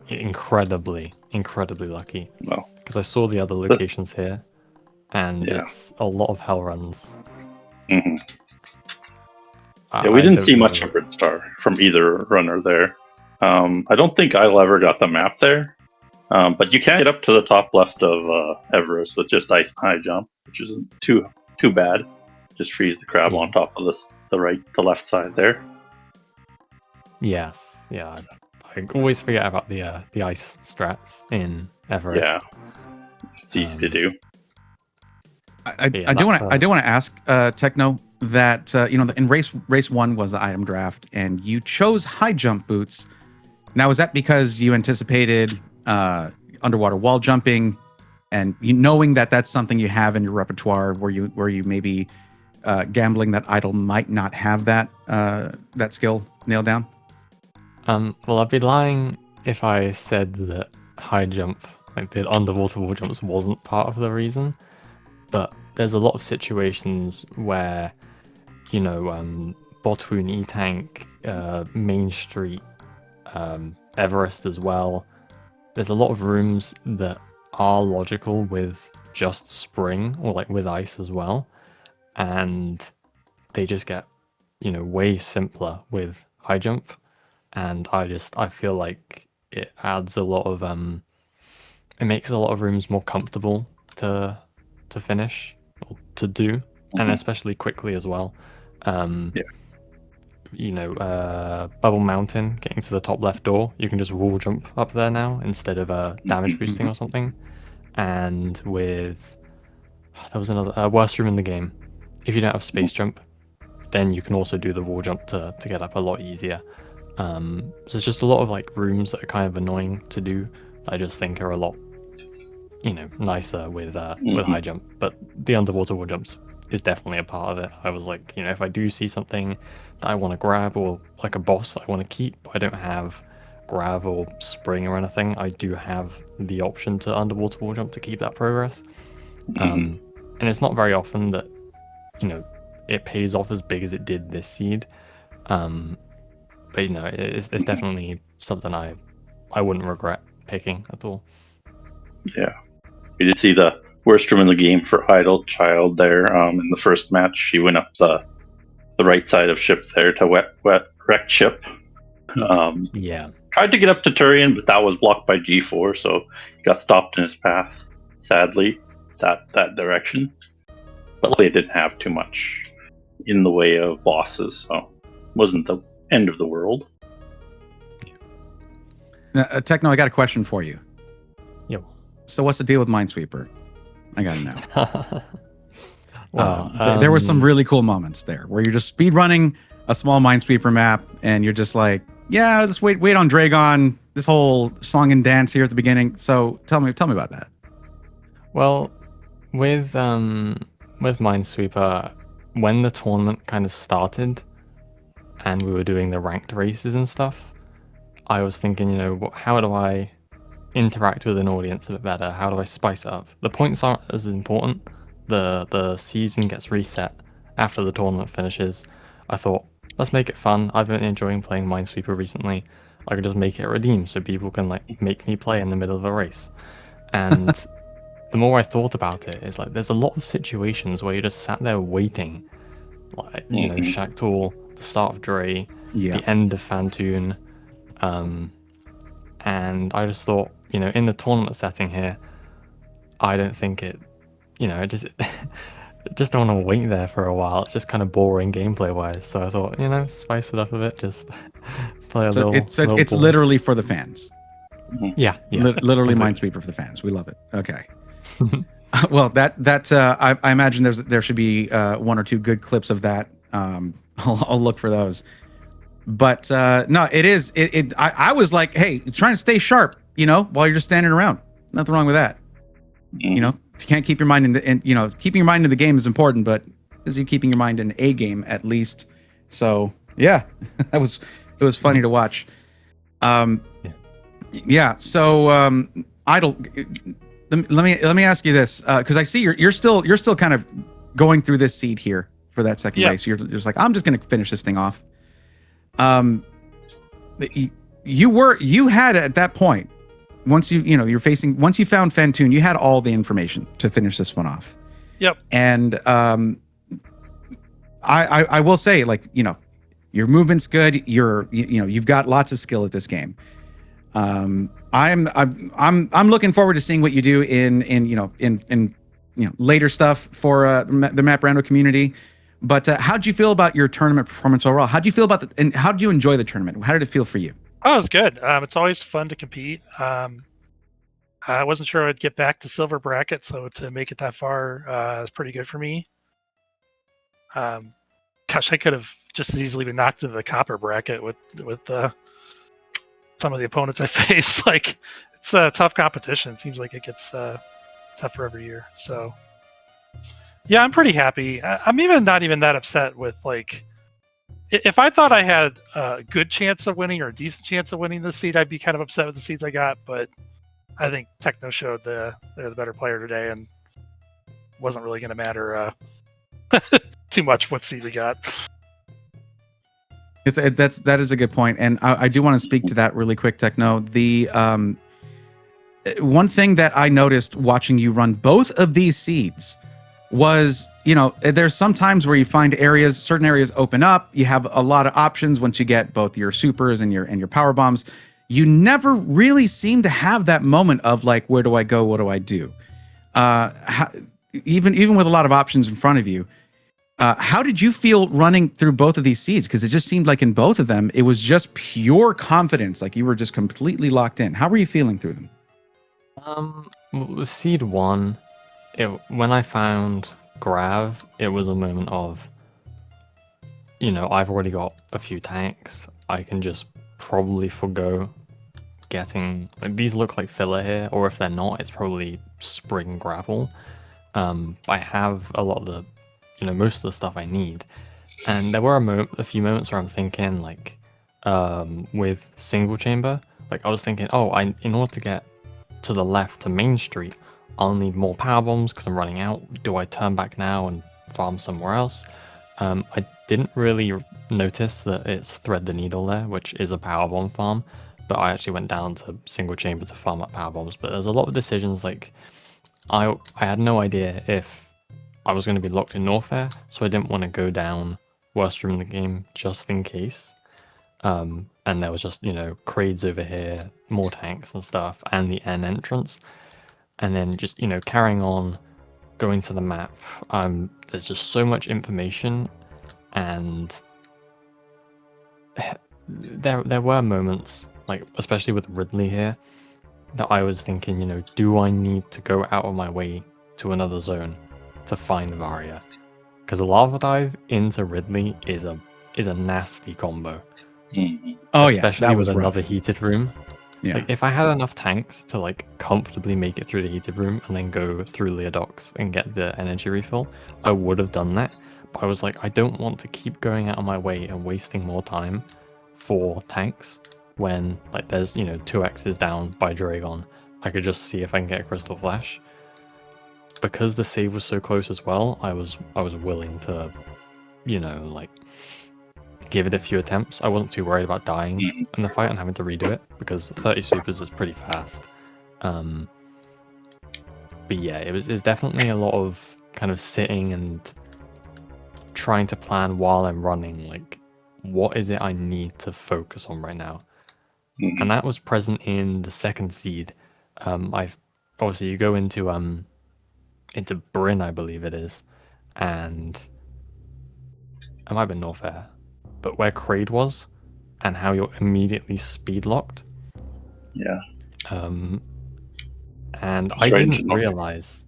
incredibly lucky. Because I saw the other locations here, and it's a lot of hell runs. Yeah, we didn't see much of Red Star from either runner there. I don't think I'll ever got the map there, but you can get up to the top left of Everest with just ice high jump, which isn't too bad. Just freeze the crab on top of the left side there. Yes, yeah. I always forget about the ice strats in Everest. Yeah, it's easy to do. I do want to ask Techno that in race 1 was the item draft, and you chose high jump boots. Now, is that because you anticipated underwater wall jumping, and knowing that that's something you have in your repertoire, where you maybe gambling that idol might not have that skill nailed down? Well, I'd be lying if I said that high jump, like the underwater wall jumps, wasn't part of the reason. But there's a lot of situations where, Botwoon E-Tank, Main Street, Everest as well. There's a lot of rooms that are logical with just spring or like with ice as well. And they just get, way simpler with high jump. And I feel like it adds a lot of it makes a lot of rooms more comfortable to finish or to do, and especially quickly as well. Bubble Mountain, getting to the top left door, you can just wall jump up there now instead of damage boosting or something. And with there was another worst room in the game. If you don't have space jump, then you can also do the wall jump to get up a lot easier. So it's just a lot of like rooms that are kind of annoying to do that I just think are a lot, nicer with high jump. But the underwater wall jumps is definitely a part of it. I was like, if I do see something that I want to grab, or like a boss that I want to keep, but I don't have grav or spring or anything, I do have the option to underwater wall jump to keep that progress. And it's not very often that, it pays off as big as it did this seed. But it's definitely something I wouldn't regret picking at all. Yeah, we did see the worst room in the game for Idle Child there. In the first match, she went up the right side of ship there to wet wrecked ship. Tried to get up to Turian, but that was blocked by G4, so he got stopped in his path. Sadly, that direction. But they didn't have too much in the way of bosses, so it wasn't the end of the world. Techno, I got a question for you. Yo. So what's the deal with Minesweeper? I gotta know. Well, there were some really cool moments there where you're just speedrunning a small Minesweeper map, and you're just like, yeah, let's wait on Dragon. This whole song and dance here at the beginning. So tell me about that. Well, with Minesweeper, when the tournament kind of started, and we were doing the ranked races and stuff, I was thinking, how do I interact with an audience a bit better? How do I spice it up? The points aren't as important. The season gets reset after the tournament finishes. I thought, let's make it fun. I've been enjoying playing Minesweeper recently. I could just make it redeem so people can like make me play in the middle of a race. And the more I thought about it, it's like there's a lot of situations where you just sat there waiting, like you know, Shaktul, the start of Dre, the end of Fantoon, and I just thought, you know, in the tournament setting here, I don't think it, you know, it just just don't want to wait there for a while. It's just kind of boring gameplay wise. So I thought, you know, spice it up a bit, just play a So little. it's ball. Literally for the fans. Yeah. Literally Minesweeper for the fans. We love it. Okay. Well, I imagine there should be one or two good clips of that. I'll look for those. But no, it is. I was like, hey, trying to stay sharp, you know, while you're just standing around. Nothing wrong with that. You know, if you can't keep your mind keeping your mind in the game is important, but is you keeping your mind in a game at least? So yeah, it was funny to watch. Yeah. So Idle. Let me ask you this, because I see you're still kind of going through this seed here for that second race. You're just like, I'm just going to finish this thing off. You had at that point, once you found Fantoon, you had all the information to finish this one off. Yep. And I will say, like, you know, your movement's good. You've got lots of skill at this game. I'm looking forward to seeing what you do in later stuff for the Map Rando community. But how'd you feel about your tournament performance overall? How'd you feel about and how did you enjoy the tournament? How did it feel for you? Oh, it was good. It's always fun to compete. I wasn't sure I'd get back to silver bracket, so to make it that far is pretty good for me. Gosh, I could have just as easily been knocked into the copper bracket with some of the opponents I face. Like, it's a tough competition. It seems like it gets tougher every year. So, yeah, I'm pretty happy. I'm not even that upset with, like, if I thought I had a good chance of winning or a decent chance of winning this seed, I'd be kind of upset with the seeds I got. But I think Techno showed they're the better player today, and wasn't really going to matter too much what seed we got. That is a good point, and I do want to speak to that really quick, Techno. The one thing that I noticed watching you run both of these seeds was, you know, there's some times where you find certain areas open up. You have a lot of options once you get both your supers and your power bombs. You never really seem to have that moment of like, where do I go? What do I do? Even with a lot of options in front of you. How did you feel running through both of these seeds? Because it just seemed like in both of them, it was just pure confidence. Like you were just completely locked in. How were you feeling through them? With seed 1, when I found Grav, it was a moment of, you know, I've already got a few tanks. I can just probably forgo getting, like, these look like filler here, or if they're not, it's probably spring grapple. I have a lot of the, you know, most of the stuff I need. And there were a few moments where I'm thinking, like, with single chamber, like I was thinking, in order to get to the left to Main Street, I'll need more power bombs because I'm running out. Do I turn back now and farm somewhere else? I didn't really notice that it's Thread the Needle there, which is a power bomb farm, but I actually went down to single chamber to farm up power bombs. But there's a lot of decisions, like I had no idea if I was going to be locked in Norfair, so I didn't want to go down worst room in the game just in case. And there was just, you know, crades over here, more tanks and stuff, and the N entrance. And then just, you know, carrying on, going to the map. There's just so much information, and there were moments, like especially with Ridley here, that I was thinking, you know, do I need to go out of my way to another zone to find Varia? Because a lava dive into Ridley is a nasty combo. Oh, especially that with was another rough. Heated room. Yeah. Like, if I had enough tanks to like comfortably make it through the heated room and then go through Leodox and get the energy refill, I would have done that. But I was like, I don't want to keep going out of my way and wasting more time for tanks when, like, there's, you know, 2x's down by Dragon I could just see if I can get a Crystal Flash. Because the save was so close as well, I was willing to, like, give it a few attempts. I wasn't too worried about dying in the fight and having to redo it, because 30 supers is pretty fast. But yeah, it was definitely a lot of kind of sitting and trying to plan while I'm running, like, what is it I need to focus on right now? And that was present in the second seed. Obviously you go into Bryn, I believe it is, and it might have been Norfair, but where Kraid was, and how you're immediately speed locked. Yeah. And I didn't realize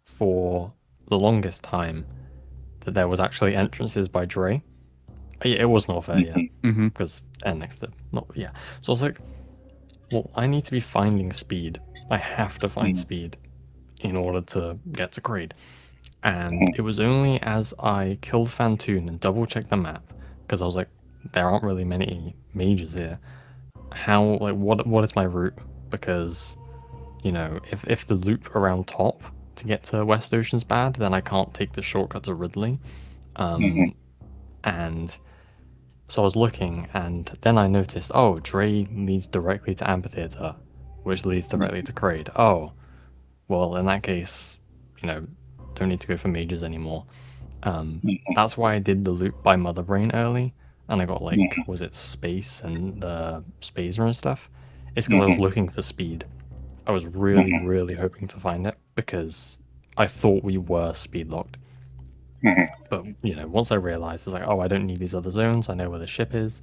for the longest time that there was actually entrances by Dre. Yeah, it was Norfair, yeah, because next to So I was like, well, I need to be finding speed. I have to find speed in order to get to Kraid. And it was only as I killed Fantoon and double checked the map, because I was like, there aren't really many mages here. What is my route? Because, if the loop around top to get to West Ocean's bad, then I can't take the shortcut to Ridley. And so I was looking, and then I noticed, oh, Dre leads directly to Amphitheater, which leads directly to Kraid. Oh, well, in that case, don't need to go for mages anymore. That's why I did the loop by Mother Brain early, and I got was it space and Spazer and stuff? It's because I was looking for speed. I was really, really hoping to find it, because I thought we were speed locked. But, once I realized, it's like, oh, I don't need these other zones. I know where the ship is.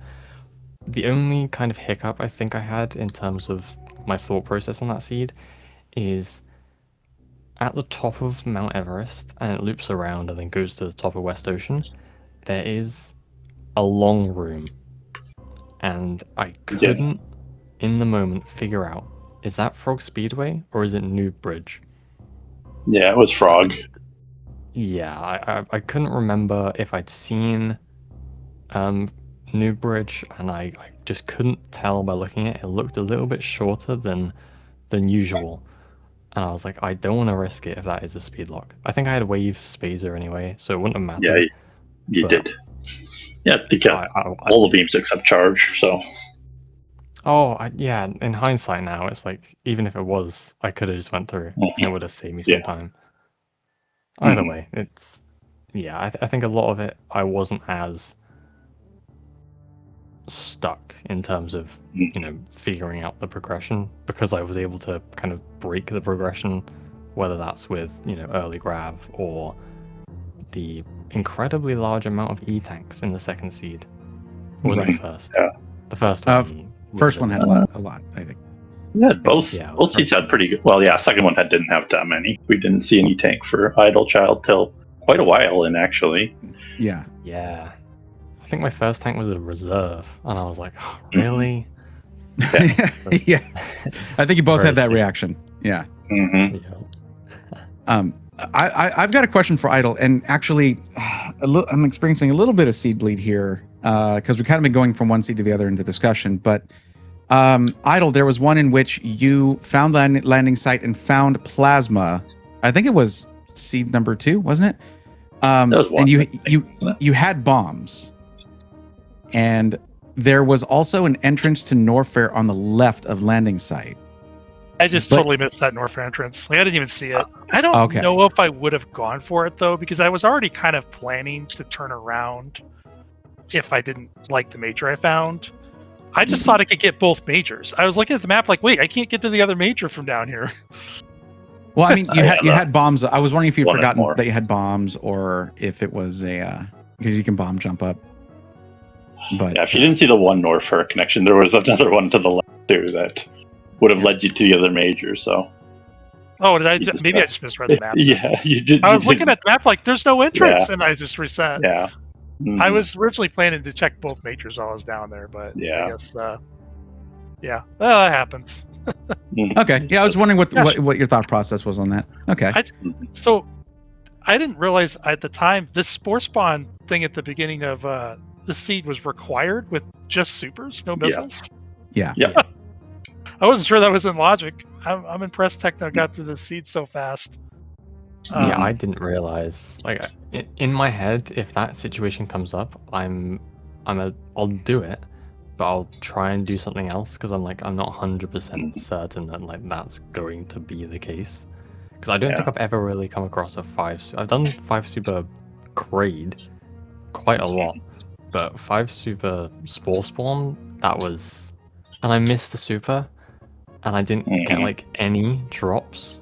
The only kind of hiccup I think I had in terms of my thought process on that seed is at the top of Mount Everest, and it loops around and then goes to the top of West Ocean, there is a long room. And I couldn't, in the moment, figure out, is that Frog Speedway or is it New Bridge? Yeah, it was Frog. Yeah, I couldn't remember if I'd seen New Bridge, and I just couldn't tell by looking at it. It looked a little bit shorter than usual. And I was like, I don't want to risk it if that is a speed lock. I think I had Wave Spazer anyway, so it wouldn't have mattered. Yeah, you did. Yeah, you got all the beams except charge, so... in hindsight now, it's like, even if it was, I could have just went through, and it would have saved me some time. Either way, it's... Yeah, I think a lot of it, I wasn't as stuck in terms of, figuring out the progression, because I was able to kind of break the progression, whether that's with, early grab, or the incredibly large amount of E-tanks in the second seed. Or was that the first? Yeah. The first one. First one had a lot, I think. Yeah, both seeds had pretty good. Well, yeah, second one didn't have that many. We didn't see any tank for Idle Child till quite a while in, actually. Yeah. Yeah. I think my first tank was a reserve, and I was like, oh, really? Yeah. I think you both had that reaction. Yeah. I've got a question for Idle, and actually, I'm experiencing a little bit of seed bleed here, because we've kind of been going from one seed to the other in the discussion. But Idle, there was one in which you found the landing site and found plasma. I think it was seed number 2, wasn't it? And you had bombs, and there was also an entrance to Norfair on the left of landing site. I just totally missed that Norfair entrance. Like, I didn't even see it. I don't know if I would have gone for it, though, because I was already kind of planning to turn around if I didn't like the major I found. I just thought I could get both majors. I was looking at the map like, wait, I can't get to the other major from down here. Well, I mean, you had bombs. I was wondering if you'd forgotten that you had bombs, or if it was because you can bomb jump up. But yeah, if you didn't see the one Norfair connection, there was another one to the left too that would have led you to the other major. So, did I? Maybe I just misread the map. Yeah, you did. I was looking at the map like, there's no entrance, and I just reset. Yeah. I was originally planning to check both majors while I was down there, but I guess, well, that happens. Okay. Yeah, I was wondering what your thought process was on that. Okay. So I didn't realize at the time this Spore Spawn thing at the beginning of the seed was required with just supers, no missiles. Yeah. I wasn't sure that was in logic. I'm impressed Techno got through this seed so fast. Yeah, I didn't realize. Like, in my head, if that situation comes up, I'll do it, but I'll try and do something else because I'm not 100% certain that like that's going to be the case. Because I don't think I've ever really come across a 5. I've done 5 super grade quite a lot, but 5 super spore spawn, that was, and I missed the super, and I didn't get like any drops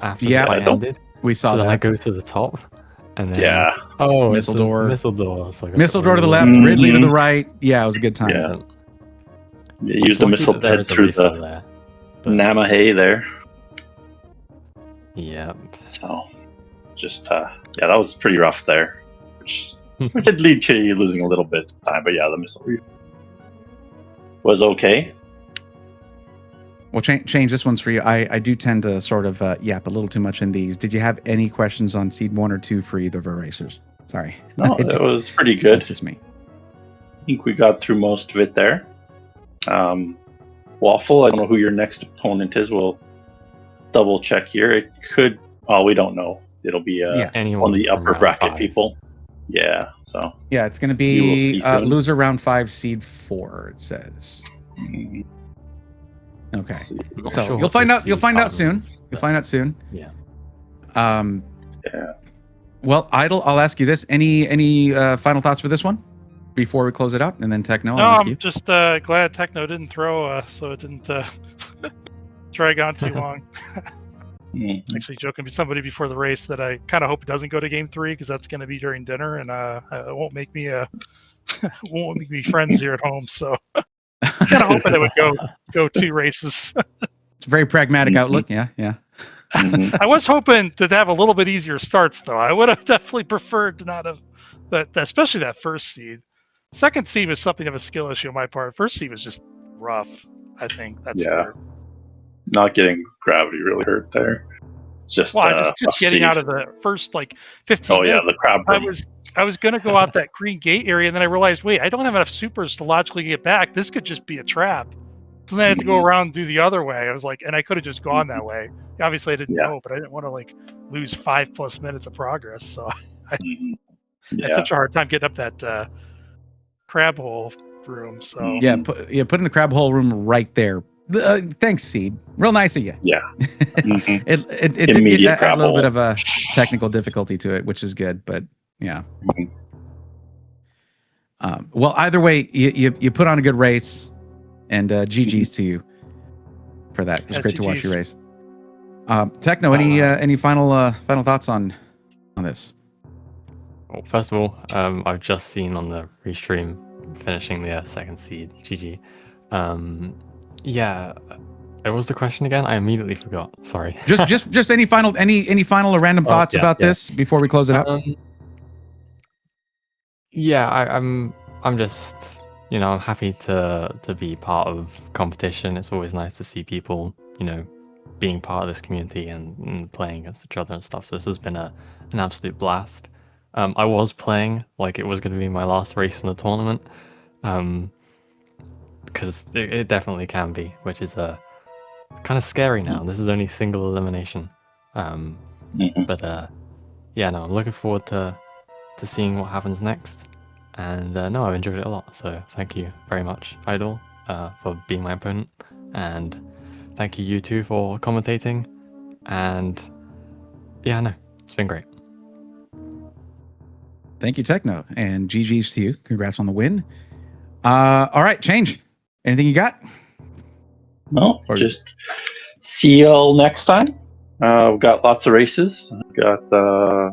after the fight ended. We saw so that. Then I go to the top, and then missile door. Missile door. So missile door to the left, Ridley to the right. Yeah, it was a good time. Yeah. You use the missile to head through the Namahe there. Yeah. So, just that was pretty rough there, which did lead to you losing a little bit of time. But yeah, the missile was okay. Well, change. This one's for you. I do tend to sort of yap a little too much in these. Did you have any questions on seed 1 or 2 for either of our racers? Sorry. No, it was pretty good. It's just me. I think we got through most of it there. Waffle, I don't know who your next opponent is. We'll double check here. It could. Oh, we don't know. It'll be one of the upper bracket 5. people. Yeah. So. Yeah, it's going to be loser round 5, seed 4. It says. Mm-hmm. Okay, so you'll find out. You'll find out soon. You'll find out soon. Yeah. Well, Idle, I'll ask you this: any final thoughts for this one before we close it out, and then Techno. No, I'm just glad Techno didn't throw, so it didn't drag on too long. Actually, joking with somebody before the race that I kind of hope it doesn't go to game 3 because that's going to be during dinner, and it won't make me won't make me friends here at home. So. Kind of hoping it would go 2 races. It's a very pragmatic outlook. Yeah. I was hoping to have a little bit easier starts, though. I would have definitely preferred to not have that, especially that first seed. Second seed was something of a skill issue on my part. First seed was just rough. I think that's not getting gravity really hurt there. Just getting out of the first 15 minutes. Oh yeah, the crab. I was going to go out that green gate area, and then I realized, wait, I don't have enough supers to logically get back. This could just be a trap. So then I had to go around and do the other way. I was like, and I could have just gone that way. Obviously, I didn't know, but I didn't want to lose 5+ minutes of progress. So I had such a hard time getting up that crab hole room. So put in the crab hole room right there. Thanks, Seed. Real nice of you. Yeah. It did get a little bit of a technical difficulty to it, which is good, but. Yeah. Well, either way, you put on a good race, and GG's to you for that. It was great to watch your race. Techno, any final thoughts on this? Well, first of all, I've just seen on the restream finishing the second seed. GG. It was the question again. I immediately forgot. Sorry. just any final or random thoughts about this before we close it out. I'm just, I'm happy to be part of competition. It's always nice to see people, being part of this community and playing against each other and stuff. So this has been an absolute blast. I was playing like it was going to be my last race in the tournament, because it definitely can be, which is kind of scary now. This is only single elimination. I'm looking forward to seeing what happens next, and I've enjoyed it a lot, so thank you very much, Idol, for being my opponent, and thank you two for commentating, and it's been great. Thank you, Techno, and GG's to you. Congrats on the win. All right, Change. Anything you got? No, just see y'all next time. We've got lots of races. We've got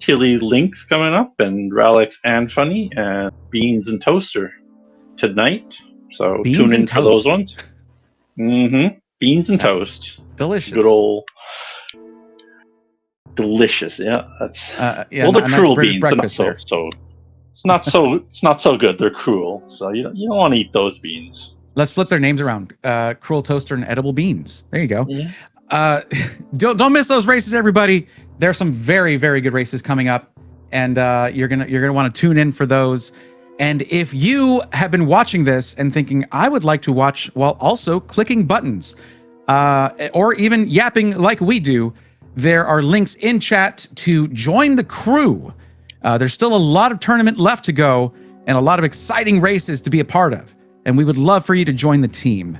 Tilly Links coming up, and Ralex and Funny, and Beans and Toaster tonight. So tune in for those ones. Beans and toast. Delicious. Good old delicious. Yeah, that's they're cruel nice beans. Breakfast They're not it's not so good. They're cruel. So you don't want to eat those beans. Let's flip their names around. Cruel Toaster and Edible Beans. There you go. Yeah. Don't miss those races, everybody. There's some very, very good races coming up, and you're gonna want to tune in for those. And if you have been watching this and thinking, I would like to watch while also clicking buttons, or even yapping like we do, there are links in chat to join the crew. There's still a lot of tournament left to go and a lot of exciting races to be a part of. And we would love for you to join the team.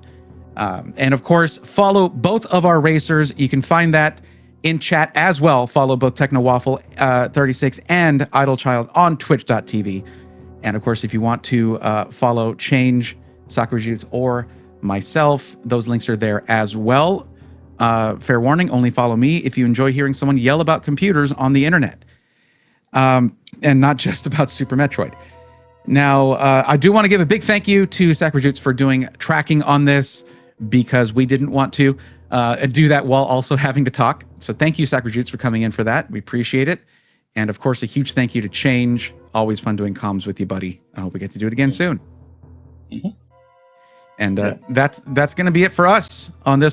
And of course, follow both of our racers. You can find that in chat as well. Follow both TechnoWaffle 36 and Idlechild on twitch.tv. And of course, if you want to follow Change, Sakurajutsu, or myself, those links are there as well. Fair warning, only follow me if you enjoy hearing someone yell about computers on the internet. And not just about Super Metroid. Now, I do want to give a big thank you to Sakurajutsu for doing tracking on this, because we didn't want to do that while also having to talk. So thank you, Sakurajutsu, for coming in for that. We appreciate it. And of course, a huge thank you to Change. Always fun doing comms with you, buddy. I hope we get to do it again soon. And that's going to be it for us on this one.